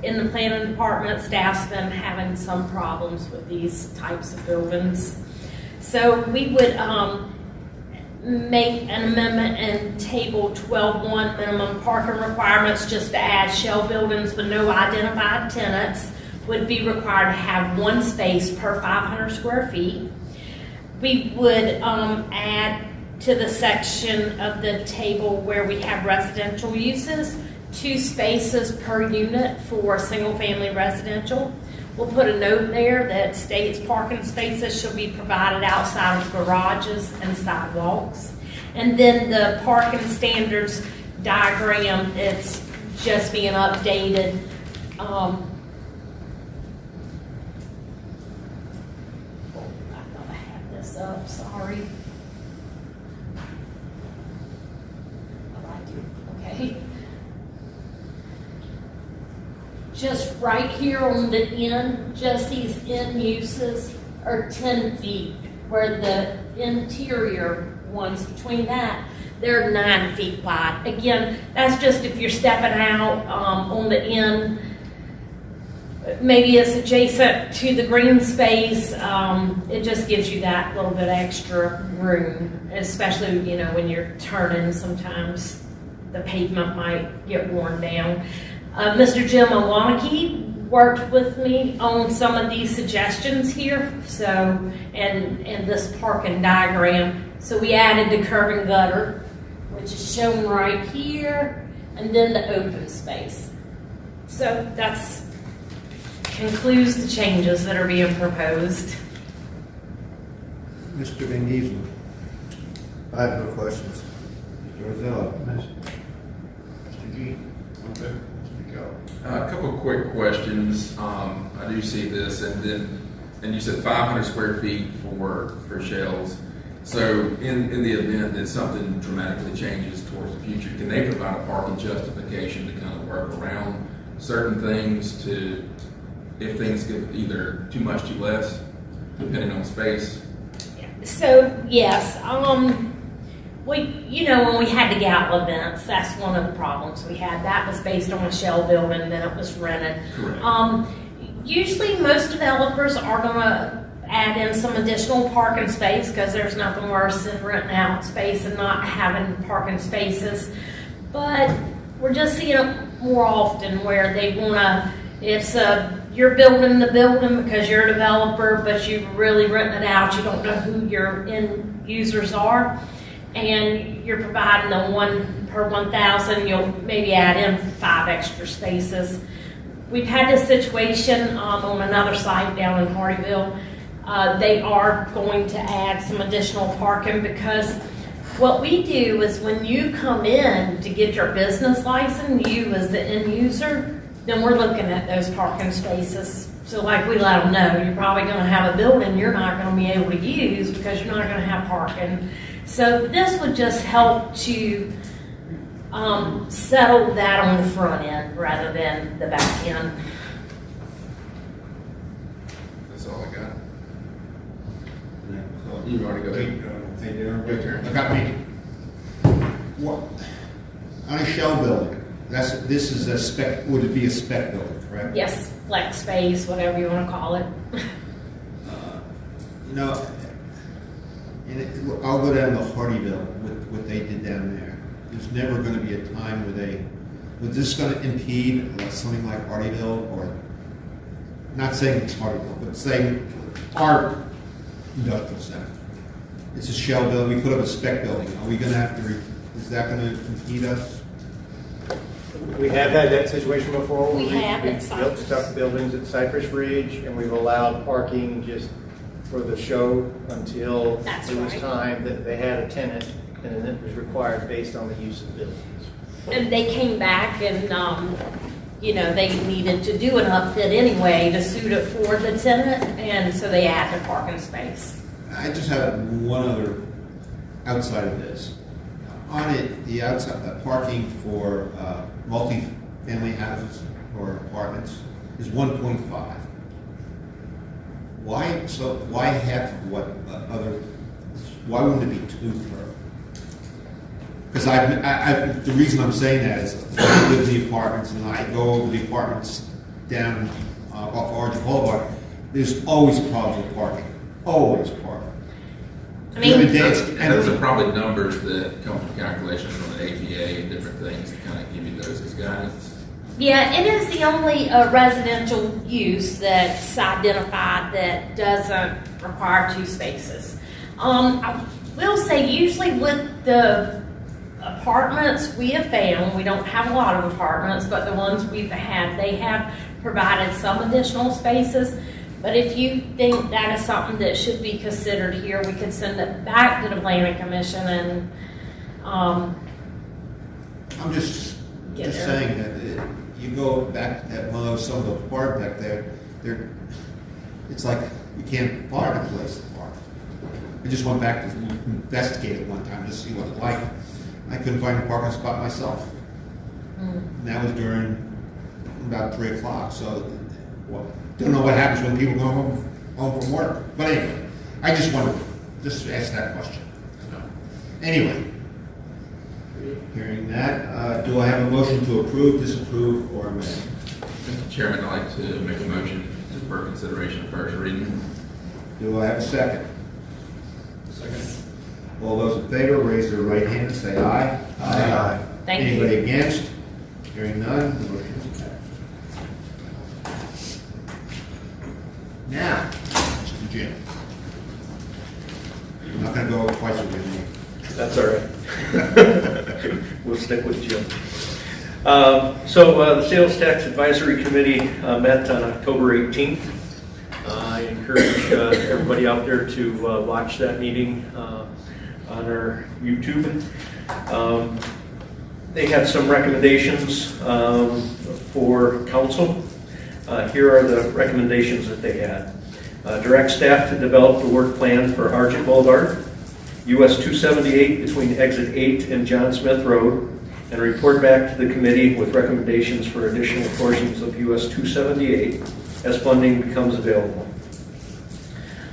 in the planning department, staff's been having some problems with these types of buildings. So we would make an amendment in table 12.1, minimum parking requirements, just to add shell buildings with no identified tenants would be required to have 1 space per 500 square feet. We would add to the section of the table where we have residential uses, 2 spaces per unit for single-family residential. We'll put a note there that states parking spaces shall be provided outside of garages and sidewalks. And then the parking standards diagram, it's just being updated. I thought I had this up, sorry. Oh, I do, okay. Just right here on the end, just these end uses are 10 feet, where the interior ones between that, they're 9 feet wide. Again, that's just if you're stepping out on the end. Maybe it's adjacent to the green space. It just gives you that little bit extra room, especially, you know, when you're turning, sometimes the pavement might get worn down. Mr. Jim Owaneke worked with me on some of these suggestions here, so, and this parking diagram. So we added the curb and gutter, which is shown right here, and then the open space. So that's concludes the changes that are being proposed. Mr. Van Giesel. I have no questions. Mr. Ozella. Mr. G. Okay. A couple of quick questions. I do see this, and you said 500 square feet for shells. So in the event that something dramatically changes towards the future, can they provide a parking justification to kind of work around certain things to, if things get either too much, too less, depending on space? So yes, when we had the gala events, that's one of the problems we had. That was based on a shell building, then it was rented. Correct. Usually most developers are gonna add in some additional parking space, because there's nothing worse than renting out space and not having parking spaces. But we're just seeing it more often where they wanna, you're building the building because you're a developer, but you really renting it out, you don't know who your end users are, and you're providing the 1 per 1,000, you'll maybe add in 5 extra spaces. We've had this situation on another site down in Hardyville. They are going to add some additional parking, because what we do is when you come in to get your business license, you as the end user, then we're looking at those parking spaces. So like we let them know, you're probably going to have a building you're not going to be able to use because you're not going to have parking. So this would just help to settle that on the front end rather than the back end. That's all I got. You want to go ahead? I got me. What? On a shell building, this is a spec, would it be a spec building, correct? Yes, flex space, whatever you want to call it. You know, I'll go down to Hardyville with what they did down there. There's never going to be a time where was this going to impede something like Hardyville, or not saying it's Hardyville, but saying our industrial center. It's a shell building. We put up a spec building. Are we going to have to? Is that going to impede us? We have had that situation before. We have at We've built stuff buildings at Cypress Ridge, and we've allowed parking just for the show until it was time that they had a tenant, and then it was required based on the use of buildings. And they came back and, you know, they needed to do an upfit anyway to suit it for the tenant, and so they added a parking space. I just have one other outside of this. On it, the outside, the parking for multi-family houses or apartments is 1.5. Why? So why half of what other? Why wouldn't it be 2 per? Because the reason I'm saying that is I live in the apartments and I go over the apartments down off Orange Boulevard. There's always problems with parking. Always parking. I mean, and those are probably numbers that come from calculations from the APA and different things that kind of give you those as guidance. Yeah, it is the only residential use that's identified that doesn't require 2 spaces. I will say usually with the apartments we have found, we don't have a lot of apartments, but the ones we've had, they have provided some additional spaces. But if you think that is something that should be considered here, we could send it back to the Planning Commission and I'm just saying that you go back at one of those, some of the park back there, it's like you can't find a place to park. I just went back to investigate it one time to see what it's like. I couldn't find a parking spot myself. And that was during about 3 o'clock. So, don't know what happens when people go home from work. But anyway, I just wanted to ask that question. Anyway, hearing that, do I have a motion to approve, disapprove, or amend? Mr. Chairman, I'd like to make a motion for consideration of first reading. Do I have a second? Second. All those in favor, raise their right hand and say aye. Aye. Thank you. Anybody against? Hearing none, the motion is passed. Now, Mr. Jim. I'm not going to go twice with your name. That's all right. We'll stick with Jim. The Sales Tax Advisory Committee met on October 18th. I encourage everybody out there to watch that meeting on our YouTube. They had some recommendations for council. Here are the recommendations that they had. Direct staff to develop the work plan for Argent Boulevard, US 278 between exit 8 and John Smith Road, and report back to the committee with recommendations for additional portions of US 278 as funding becomes available.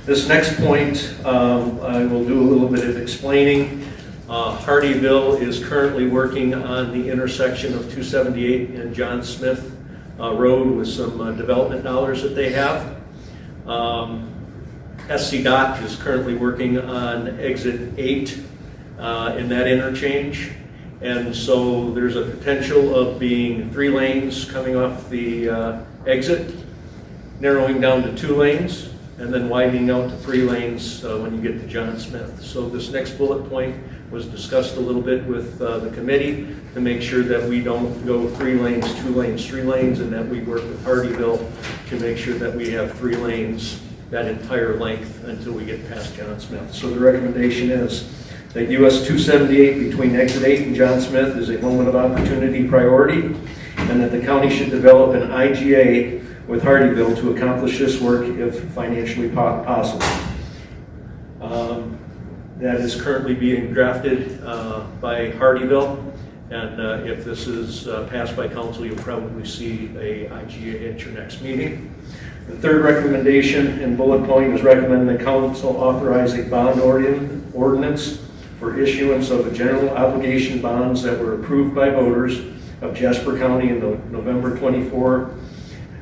This next point, I will do a little bit of explaining. Hardyville is currently working on the intersection of 278 and John Smith Road with some development dollars that they have. SCDOT is currently working on exit 8 in that interchange. And so there's a potential of being 3 lanes coming off the exit, narrowing down to 2 lanes, and then widening out to 3 lanes when you get to John Smith. So this next bullet point was discussed a little bit with the committee to make sure that we don't go 3 lanes, 2 lanes, 3 lanes, and that we work with Hardyville to make sure that we have 3 lanes that entire length until we get past John Smith. So the recommendation is that US 278 between exit 8 and John Smith is a moment of opportunity priority, and that the county should develop an IGA with Hardyville to accomplish this work if financially possible. That is currently being drafted by Hardyville, and if this is passed by council, you'll probably see a IGA at your next meeting. The third recommendation and bullet point is recommend the council authorize a bond ordinance for issuance of the general obligation bonds that were approved by voters of Jasper County in the November 24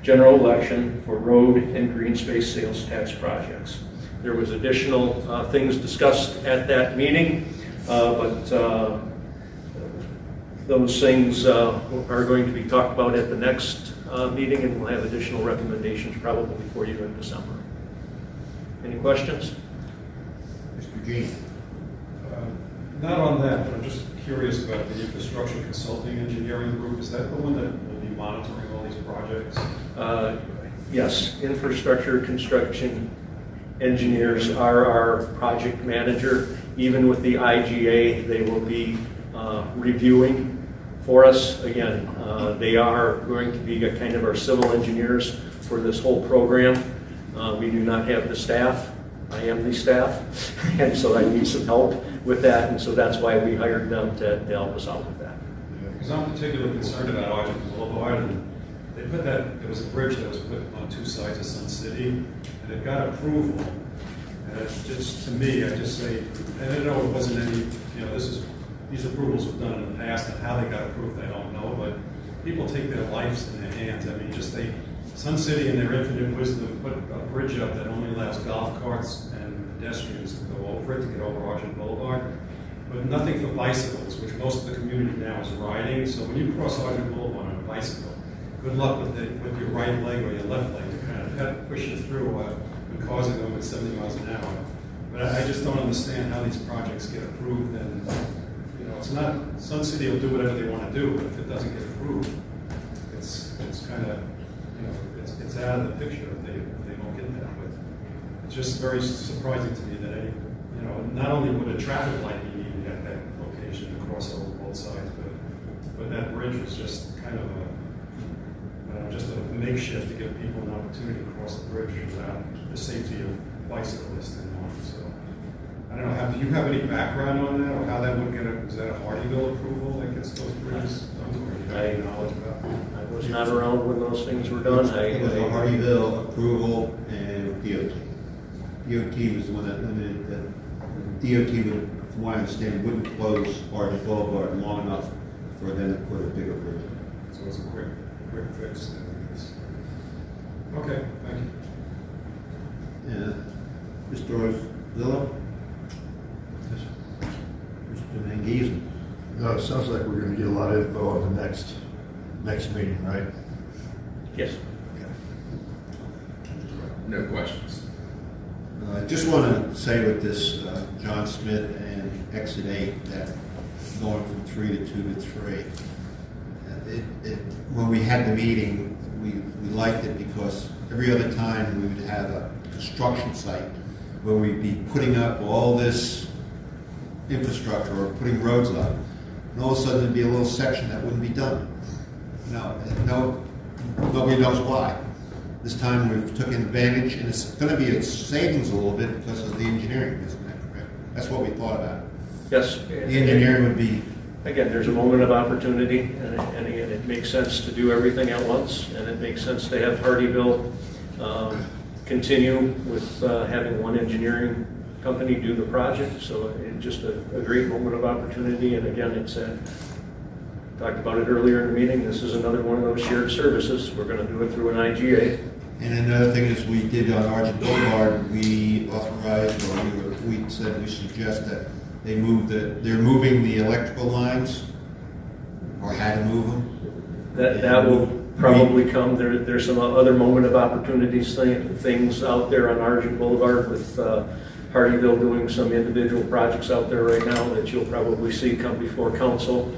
general election for road and green space sales tax projects. There was additional things discussed at that meeting, but those things are going to be talked about at the next meeting, and we'll have additional recommendations probably for you in December. Any questions? Mr. Jean. Not on that, but I'm just curious about the infrastructure consulting engineering group. Is that the one that will be monitoring all these projects? Yes, infrastructure construction engineers are our project manager. Even with the IGA, they will be reviewing for us. Again, they are going to be kind of our civil engineers for this whole program. We do not have the staff. I am the staff, and so I need some help with that, and so that's why we hired them to help us out with that. Because I'm particularly concerned about Argent Boulevard, and they put that, there was a bridge that was put on 2 sides of Sun City, and it got approval. And it's just, to me, I just say, and I know it wasn't any, you know, these approvals were done in the past, and how they got approved, I don't know, but people take their lives in their hands. I mean, Sun City in their infinite wisdom put a bridge up that only allows golf carts and pedestrians to go over it, to get over Argent Boulevard, but nothing for bicycles, which most of the community now is riding. So when you cross Argent Boulevard on a bicycle, good luck with your right leg or your left leg to kind of push you through when cars are going at 70 miles an hour. But I just don't understand how these projects get approved, and you know, it's not, Sun City will do whatever they want to do, but if it doesn't get approved, it's kind of, you know, it's out of the picture if they don't get that. But it's just very surprising to me that you know, not only would a traffic light be needed at that location to cross over both sides, but that bridge was just kind of just a makeshift to give people an opportunity to cross the bridge without the safety of bicyclists and on. So I don't know, do you have any background on that, or how that would get is that a Hardyville approval that gets those bridges done, or you have any knowledge about that? I was not around when those things were done. It was a Hardyville approval and DOT. DOT was the one that limited that. DOT would, from what I understand, wouldn't close Argent Boulevard long enough for them to put a bigger bridge in. So it's a quick fix then, I guess. Okay, thank you. Yeah. Mr. Orzillo? Mr. Mangies? No, it sounds like we're going to get a lot of info on the next meeting, right? Yes. No questions. I just want to say with this John Smith and Exit 8, that going from 3 to 2 to 3, when we had the meeting, we liked it because every other time we would have a construction site where we'd be putting up all this infrastructure or putting roads up, and all of a sudden there'd be a little section that wouldn't be done. Nobody knows why. This time we've taken advantage, and it's going to be a savings a little bit because of the engineering, isn't that correct? That's what we thought about. Yes. The engineering would be... Again, there's a moment of opportunity, and again, it makes sense to do everything at once, and it makes sense to have Hardyville continue with having one engineering company do the project. So it's just a great moment of opportunity, and again, it's talked about it earlier in the meeting. This is another one of those shared services. We're going to do it through an IGA. And another thing is we did on Argent Boulevard, we authorized, or we said we suggest that they're moving the electrical lines, or had to move them. That will probably come. There's some other moment of opportunities, things out there on Argent Boulevard with Hardyville doing some individual projects out there right now that you'll probably see come before council.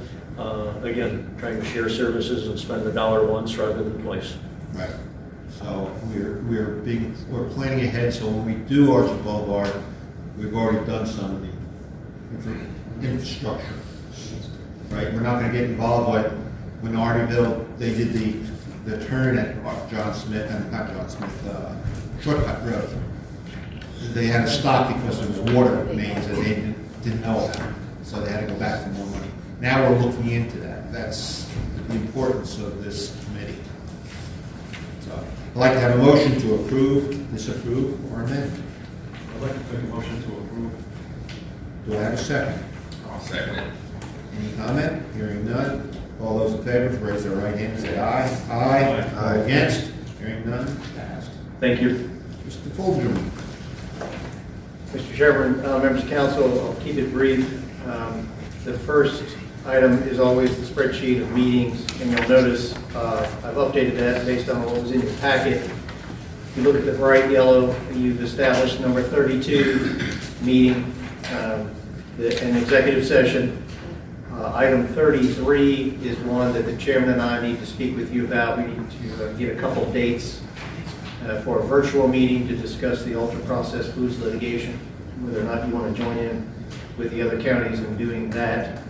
Again, trying to share services and spend the dollar once rather than twice. Right. So we're planning ahead, so when we do Argent Boulevard, we've already done some of the infrastructure. Right? We're not going to get involved like when Hardyville, they did the turn at Shortcut Road. They had to stop because there was water mains that they didn't know about, so they had to go back for more money. Now we're looking into that. That's the importance of this committee. So I'd like to have a motion to approve, disapprove, or amend. I'd like to make a motion to approve. Do I have a second? I'll second it. Any comment? Hearing none. All those in favor, raise their right hand and say aye. Aye. Aye. Against? Hearing none. Passed. Thank you. Mr. Fulgham. Mr. Chairman, members of council, I'll keep it brief. The first item is always the spreadsheet of meetings, and you'll notice I've updated that based on what was in your packet. If you look at the bright yellow, you've established number 32 meeting, an executive session. Item 33 is one that the chairman and I need to speak with you about. We need to get a couple of dates for a virtual meeting to discuss the ultra-processed foods litigation, whether or not you want to join in with the other counties in doing that.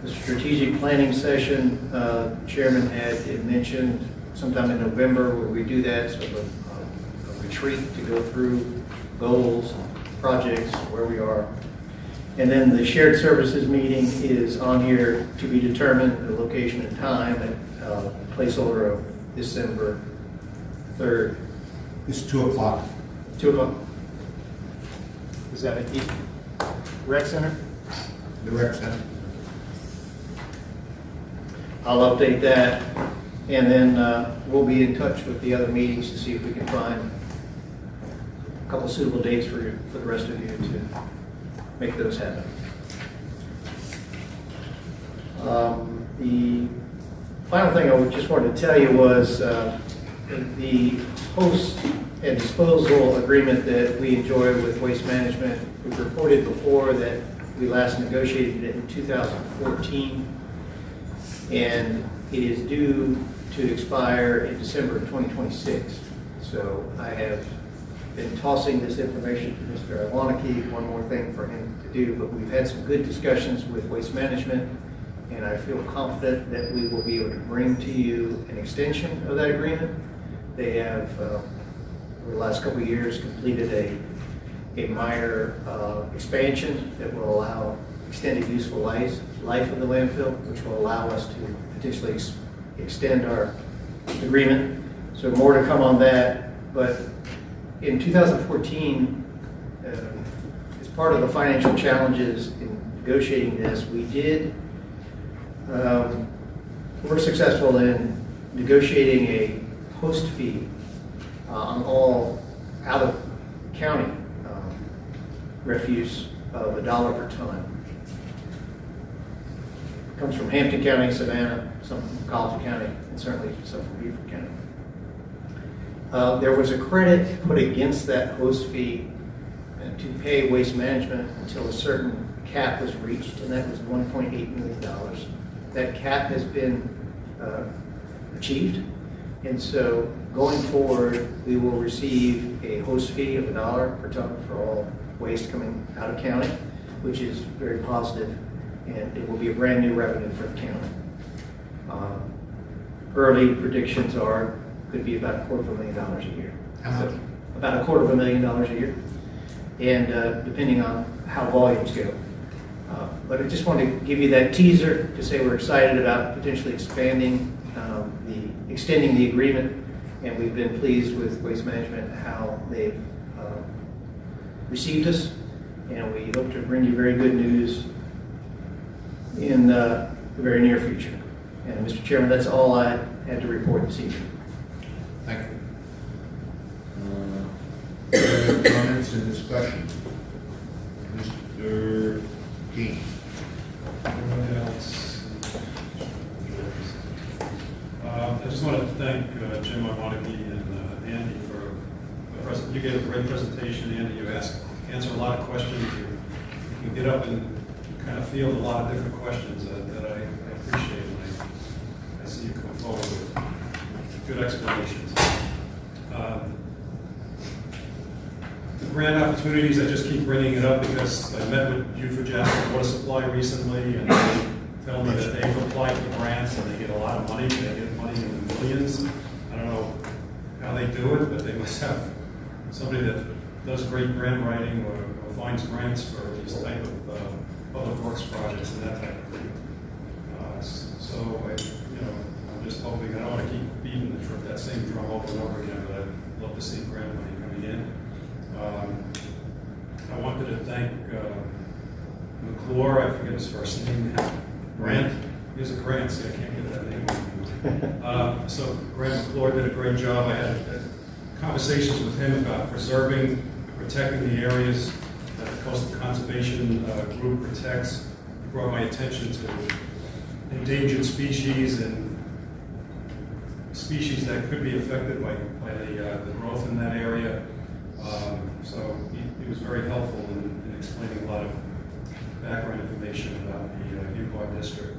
The strategic planning session, chairman had mentioned sometime in November where we do that, sort of a retreat to go through goals, projects, where we are. And then the shared services meeting is on here to be determined, the location and time, at placeholder of December 3rd. It's 2 o'clock. 2 o'clock. Is that at the rec center? The rec center. I'll update that, and then we'll be in touch with the other meetings to see if we can find a couple suitable dates for the rest of you to make those happen. The final thing I just wanted to tell you was the host and disposal agreement that we enjoy with Waste Management. We've reported before that we last negotiated it in 2014, and it is due to expire in December of 2026. So I have been tossing this information to Mr. Iwaniki, one more thing for him to do, but we've had some good discussions with Waste Management, and I feel confident that we will be able to bring to you an extension of that agreement. They have, over the last couple of years, completed a minor expansion that will allow extended useful life of the landfill, which will allow us to potentially extend our agreement. So more to come on that, but in 2014, as part of the financial challenges in negotiating this, we were successful in negotiating a host fee on all out-of-county refuse of $1 per ton. It comes from Hampton County, Savannah, some from Colleton County, and certainly some from Beaufort County. There was a credit put against that host fee to pay Waste Management until a certain cap was reached, and that was $1.8 million. That cap has been achieved, and so going forward, we will receive a host fee of $1 per ton for all waste coming out of county, which is very positive, and it will be a brand new revenue for the county. Early predictions are could be about $250,000 a year. So about $250,000 a year, and depending on how volumes go. But I just want to give you that teaser to say we're excited about potentially extending the agreement, and we've been pleased with Waste Management how they've received us, and we hope to bring you very good news in the very near future. And Mr. Chairman, that's all I had to report this evening. Thank you. other comments and discussion? Mr. King. Anyone else? I just want to thank Jim Montague and Andy for the present. You gave a great presentation, Andy. You answered a lot of questions. You can get up and kind of field a lot of different questions that I appreciate. And I see you come forward with good explanations. The grant opportunities, I just keep bringing it up because I met with you for Jasper Water Supply recently, and they tell me that they've applied for grants and they get a lot of money. They get money in the millions. I don't know how they do it, but they must have somebody that does great grant writing or finds grants for these type of public works projects and that type of thing. So I'm just hoping. I don't want to keep beating that same drum over and over again, but I'd love to see grant money coming in. I wanted to thank McClure, I forget his first name now. Grant? He's a Grant, so I can't get that name. So Grant McClure did a great job. I had conversations with him about preserving, protecting the areas that the Coastal Conservation Group protects. He brought my attention to endangered species and species that could be affected by the growth in that area. So he was very helpful in explaining a lot of background information about the Yukon district.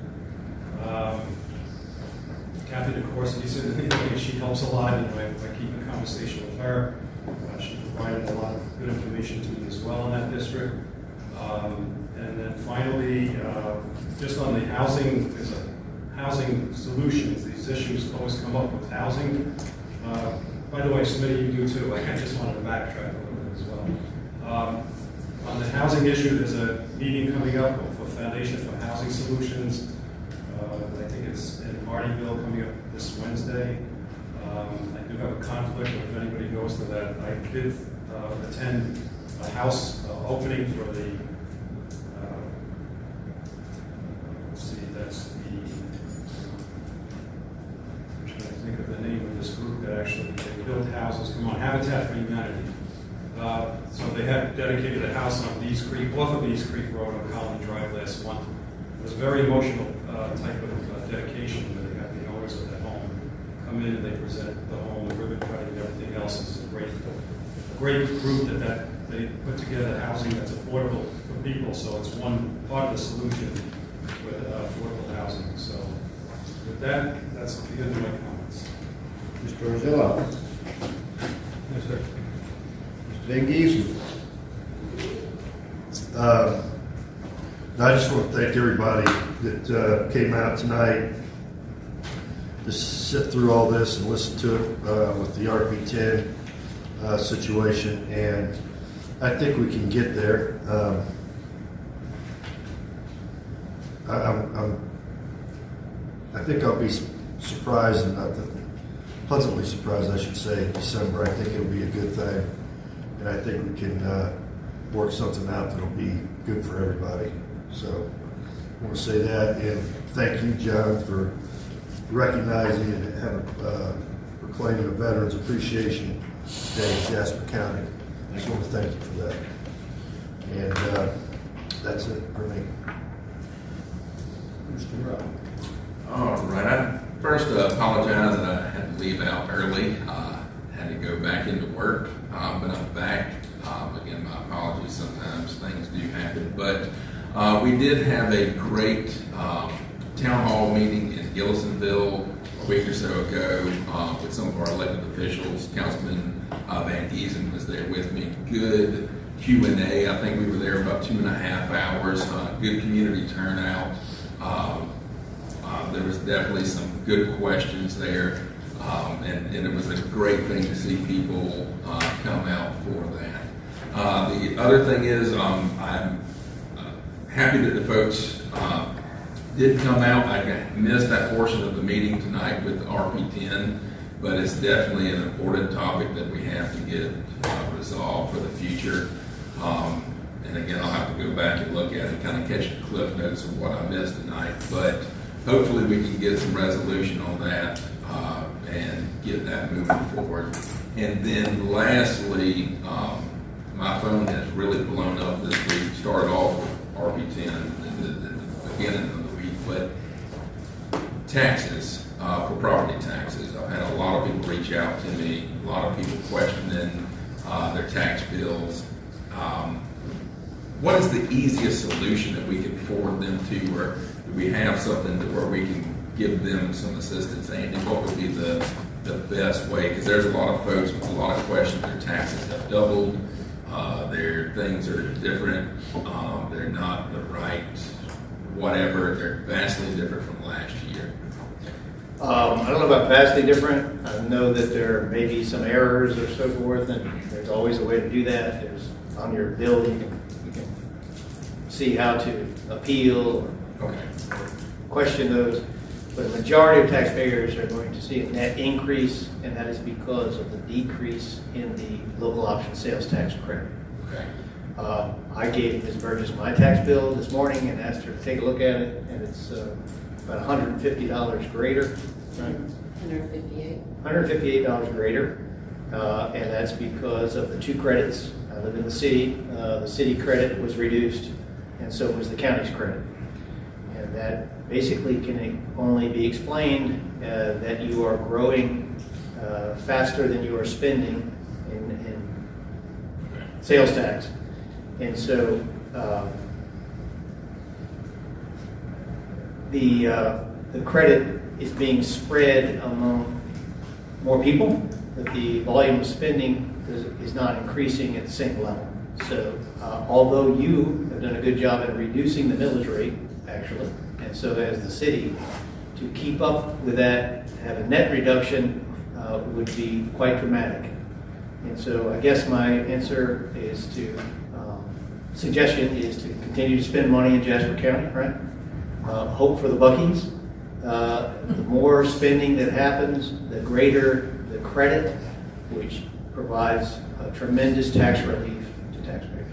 Kathy DeCourcy, she helps a lot, and I keep in conversation with her. She provided a lot of good information to me as well in that district. And then finally, just on the housing, there's a housing solutions. These issues always come up with housing. By the way, Smitty, you do too. I just wanted to backtrack a little bit as well. On the housing issue, there's a meeting coming up for Foundation for Housing Solutions. I think it's in Martyville coming up this Wednesday. I do have a conflict if anybody goes to that. I did attend a house opening for the, let's see, that's the, I'm trying to think of the name of this group that actually they built houses. Come on, Habitat for Humanity. So they had dedicated a house on Bees Creek, off of Bees Creek Road on Colony Drive last month. It was a very emotional type of dedication where they got the owners of the home come in and they present the home, the ribbon cutting, and everything else. It's a great group that they put together housing that's affordable for people. So it's one part of the solution with affordable housing. So with that, that's the end of my comments. Mr. Orzillo. Yes, sir. Mr. Van Giesen. I just want to thank everybody that came out tonight to sit through all this and listen to it with the RP10 situation, and I think we can get there. I think I'll be surprised, and pleasantly surprised, I should say, in December. I think it'll be a good thing, and I think we can work something out that'll be good for everybody. So I want to say that, and thank you, John, for recognizing and proclaiming a Veterans Appreciation Day in Jasper County. I just want to thank you for that. And that's it for me. Mr. Rowe. All right. I first apologize that I had to leave out early. Had to go back into work, but I'm back. Again, my apologies. Sometimes things do happen, but we did have a great town hall meeting in Gillisonville a week or so ago with some of our elected officials. Councilman Van Giesen was there with me. Good Q&A. I think we were there about 2.5 hours. Good community turnout. There was definitely some good questions there, and it was a great thing to see people come out for that. The other thing is I'm happy that the folks did come out. I missed that portion of the meeting tonight with RP10, but it's definitely an important topic that we have to get resolved for the future. And again, I'll have to go back and look at it, kind of catch the cliff notes of what I missed tonight. But hopefully we can get some resolution on that and get that moving forward. And then lastly, my phone has really blown up this week. Started off with RP10 at the beginning of the week, but taxes, for property taxes. I've had a lot of people reach out to me, a lot of people questioning their tax bills. What is the easiest solution that we can forward them to, or do we have something where we can give them some assistance? Andy, what would be the best way? Because there's a lot of folks with a lot of questions. Their taxes have doubled. Their things are different. They're not the right whatever. They're vastly different from last year. I don't know about vastly different. I know that there may be some errors or so forth, and there's always a way to do that. There's on your bill, you can see how to appeal or question those. But the majority of taxpayers are going to see a net increase, and that is because of the decrease in the local option sales tax credit. Okay. I gave Ms. Burgess my tax bill this morning and asked her to take a look at it, and it's about $150 greater. Right? $158 greater, and that's because of the two credits. I live in the city credit was reduced, and so was the county's credit. And that basically can only be explained that you are growing faster than you are spending in sales tax. And so the credit is being spread among more people, but the volume of spending is not increasing at the same level. So although you have done a good job at reducing the millage rate, actually, and so has the city, to keep up with that, have a net reduction would be quite dramatic. And so I guess my answer is to, suggestion is to continue to spend money in Jasper County, right? Hope for the buckies. The more spending that happens, the greater the credit, which provides a tremendous tax relief to taxpayers.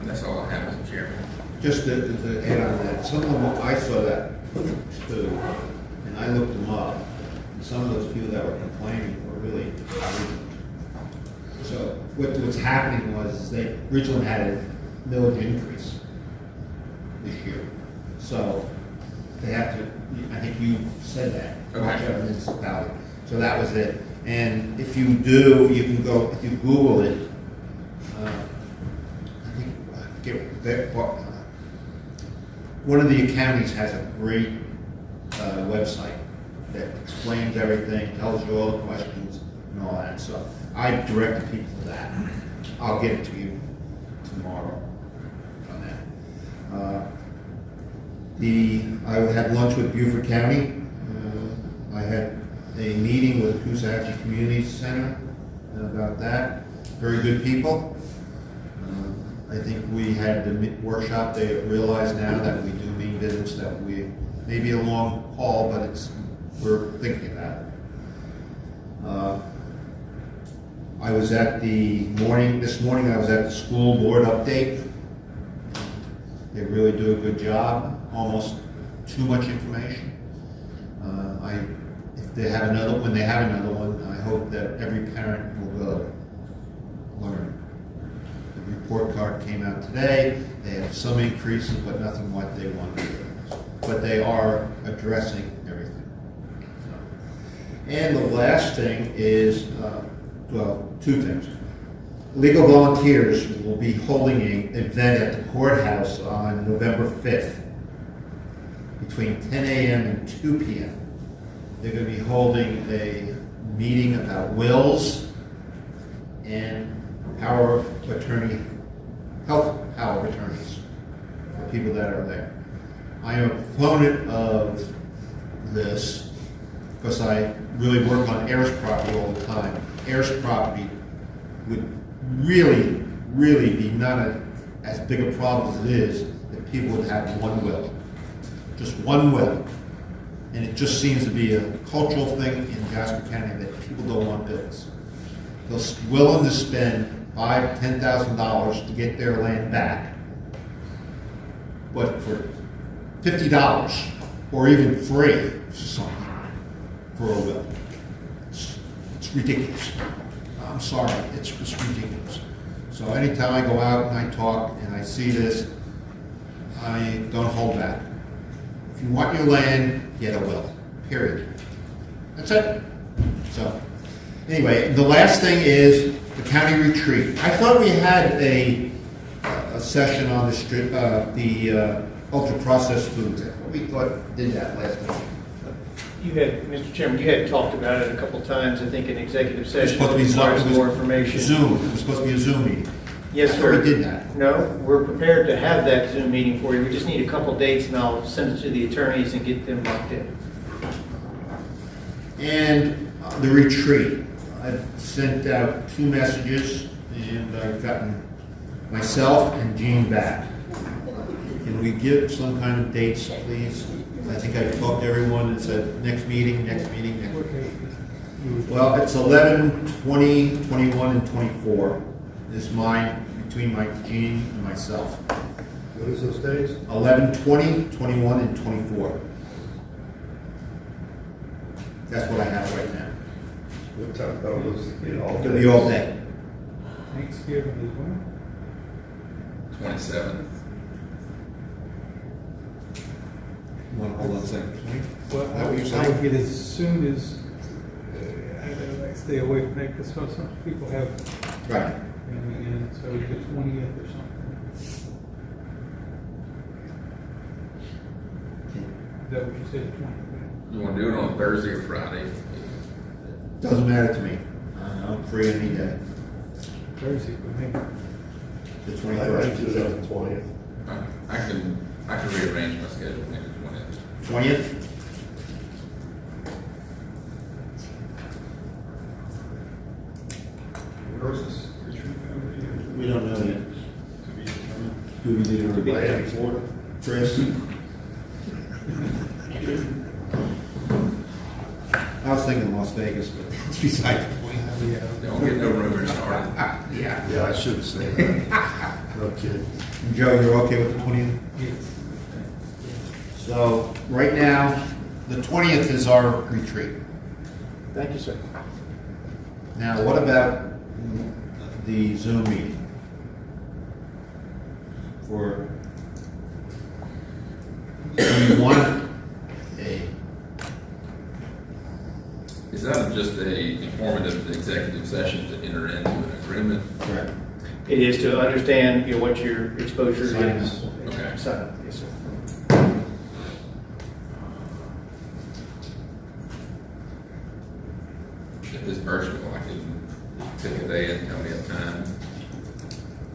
And that's all I have, Mr. Chairman. Just to add on that, some of them, I saw that too, and I looked them up. And some of those people that were complaining were really rude. So what's happening was they originally had a millage increase this year. So they have to, I think you said that, whichever municipality. So that was it. And if you do, you can go, if you Google it, one of the counties has a great website that explains everything, tells you all the questions and all that. So I directed people to that. I'll get it to you tomorrow on that. I had lunch with Beaufort County. I had a meeting with Coosawhatchee Community Center about that. Very good people. I think we had the workshop. They realize now that we do mean business, that we may be a long haul, but we're thinking about it. I was at this morning I was at the school board update. They really do a good job, almost too much information. If they have when they have another one, I hope that every parent will go learn. The report card came out today. They have some increases, but nothing what they want to do. But they are addressing everything. And the last thing is, well, two things. Legal Volunteers will be holding an event at the courthouse on November 5th between 10 a.m. and 2 p.m. They're going to be holding a meeting about wills and power of attorney, health power of attorneys for people that are there. I am a proponent of this because I really work on heirs property all the time. Heirs property would really be not as big a problem as it is if people would have one will. Just one will. And it just seems to be a cultural thing in Jasper County that people don't want bills. They're willing to spend $5,000, $10,000 to get their land back, but for $50 or even free for a will. It's ridiculous. I'm sorry, it's ridiculous. So anytime I go out and I talk and I see this, I don't hold back. If you want your land, get a will, period. That's it. So, anyway, the last thing is the county retreat. I thought we had a session on the ultra-processed foods. We thought did that last week. You had, Mr. Chairman, you had talked about it a couple of times, I think, in executive session. Supposed to be Requires more information. Zoom. It was supposed to be a Zoom meeting. Yes, I thought sir. we did that. No, we're prepared to have that Zoom meeting for you. We just need a couple dates, and I'll send it to the attorneys and get them locked in. And the retreat. I've sent out 2 messages, and I've gotten myself and Jean back. Can we give some kind of dates, please? I think I talked to everyone and said, next meeting, next meeting, next meeting. Well, it's 11, 20, 21, and 24 is mine, between Jean and myself. What is those days? 11, 20, 21, and 24. That's what I have right now. What time? That was all It'll be all day. Thanksgiving is when? 27th. Hold on a second. Well, Is that what you're I saying? get as soon as, I stay away from that, because some people have, Right. and so the 20th or something. Is that what you said, 20th? You want to do it on Thursday or Friday? Doesn't matter to me. I'm free any day. Thursday, but maybe. The I 21st. do that on the 20th. I can rearrange my schedule maybe 20th. 20th? Where is this retreat going to be? We don't know yet. To be determined. Do we need to Miami, Florida. Chris? I was thinking Las Vegas, but it's beside the point. Don't get no rumors started. Yeah. Yeah, I should say that. No kidding. And Joe, you're okay with the 20th? Yes. So, right now, the 20th is our retreat. Thank you, sir. Now, what about the Zoom meeting? For, do you want a, Is that just a informative executive session to enter into an agreement? correct? It is to understand, what your exposure Sign is. Okay. Sign up, yes, sir. If it's virtual, I can pick a day and tell me a time.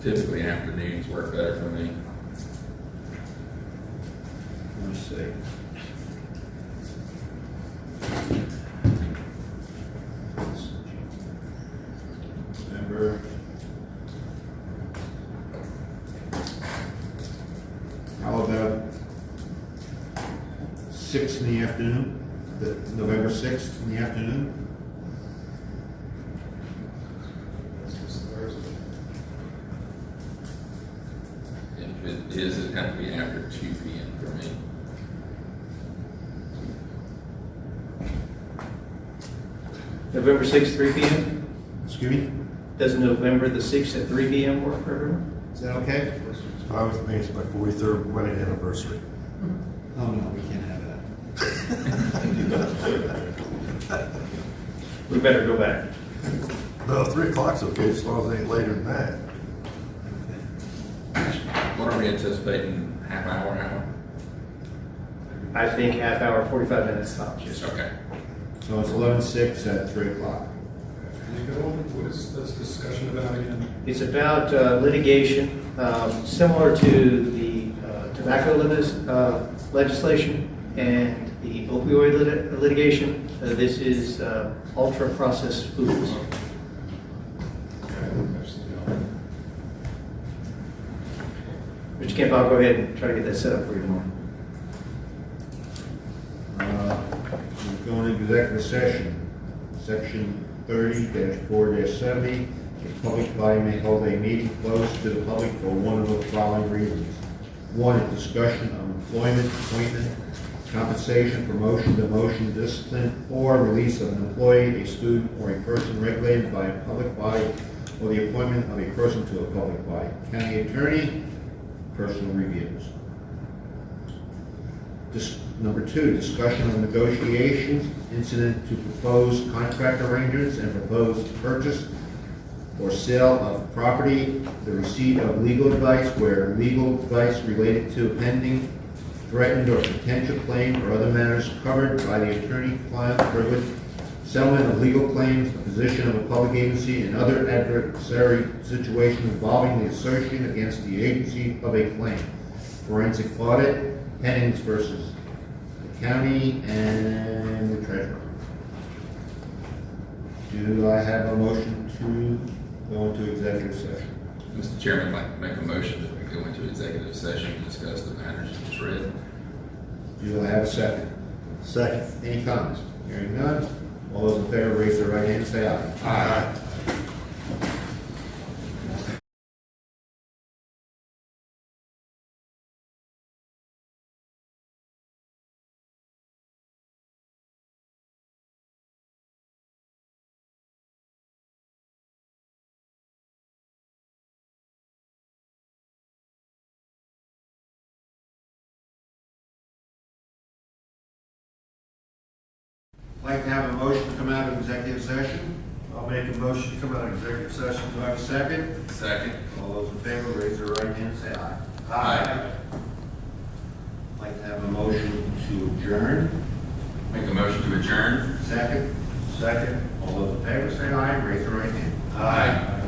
Typically afternoons work better for me. Let me see. November. How about 6 in the afternoon? November 6th in the afternoon? If it is, it'd have to be after 2 p.m. for me. November 6th, 3 p.m.? Excuse me? Does November the 6th at 3 p.m. work for everyone? Is that okay? It's fine with me. It's my 43rd wedding anniversary. Oh, no, we can't have that. We better go back. No, 3 o'clock's okay, as long as it ain't later than that. What are we anticipating, half hour? I think half hour, 45 minutes tops. Yes, sir. Okay. So it's 11/6 at 3 o'clock. Can you go over, what is this discussion about again? It's about litigation, similar to the tobacco legislation and the opioid litigation. This is ultra-processed foods. Mr. Kemp, I'll go ahead and try to get that set up for you tomorrow. We're going into executive session. Section 30-4-70. A public body may hold a meeting closed to the public for one of the following reasons. 1, a discussion of employment, appointment, compensation, promotion, demotion, discipline, or release of an employee, a student, or a person regulated by a public body, or the appointment of a person to a public body. County attorney, personal reviews. Number 2, discussion of negotiations incident to proposed contract arrangements and proposed purchase or sale of property, the receipt of legal advice where legal advice related to a pending, threatened, or potential claim or other matters covered by the attorney-client privilege, settlement of legal claims, the position of a public agency, and other adversary situations involving the assertion against the agency of a claim. Forensic audit, Hennings versus the county and the treasurer. Do I have a motion to go into executive session? Mr. Chairman, I'd like to make a motion that we go into executive session to discuss the matters you just read. Do I have a second? Second. Any comments? Hearing none. All those in favor, raise their right hand and say aye. Aye. I'd like to have a motion to come out of executive session. I'll make a motion to come out of executive session. Do I have a second? Second. All those in favor, raise their right hand and say aye. Aye. I'd like to have a motion to adjourn. Make a motion to adjourn. Second? Second. All those in favor, say aye, raise your right hand. Aye.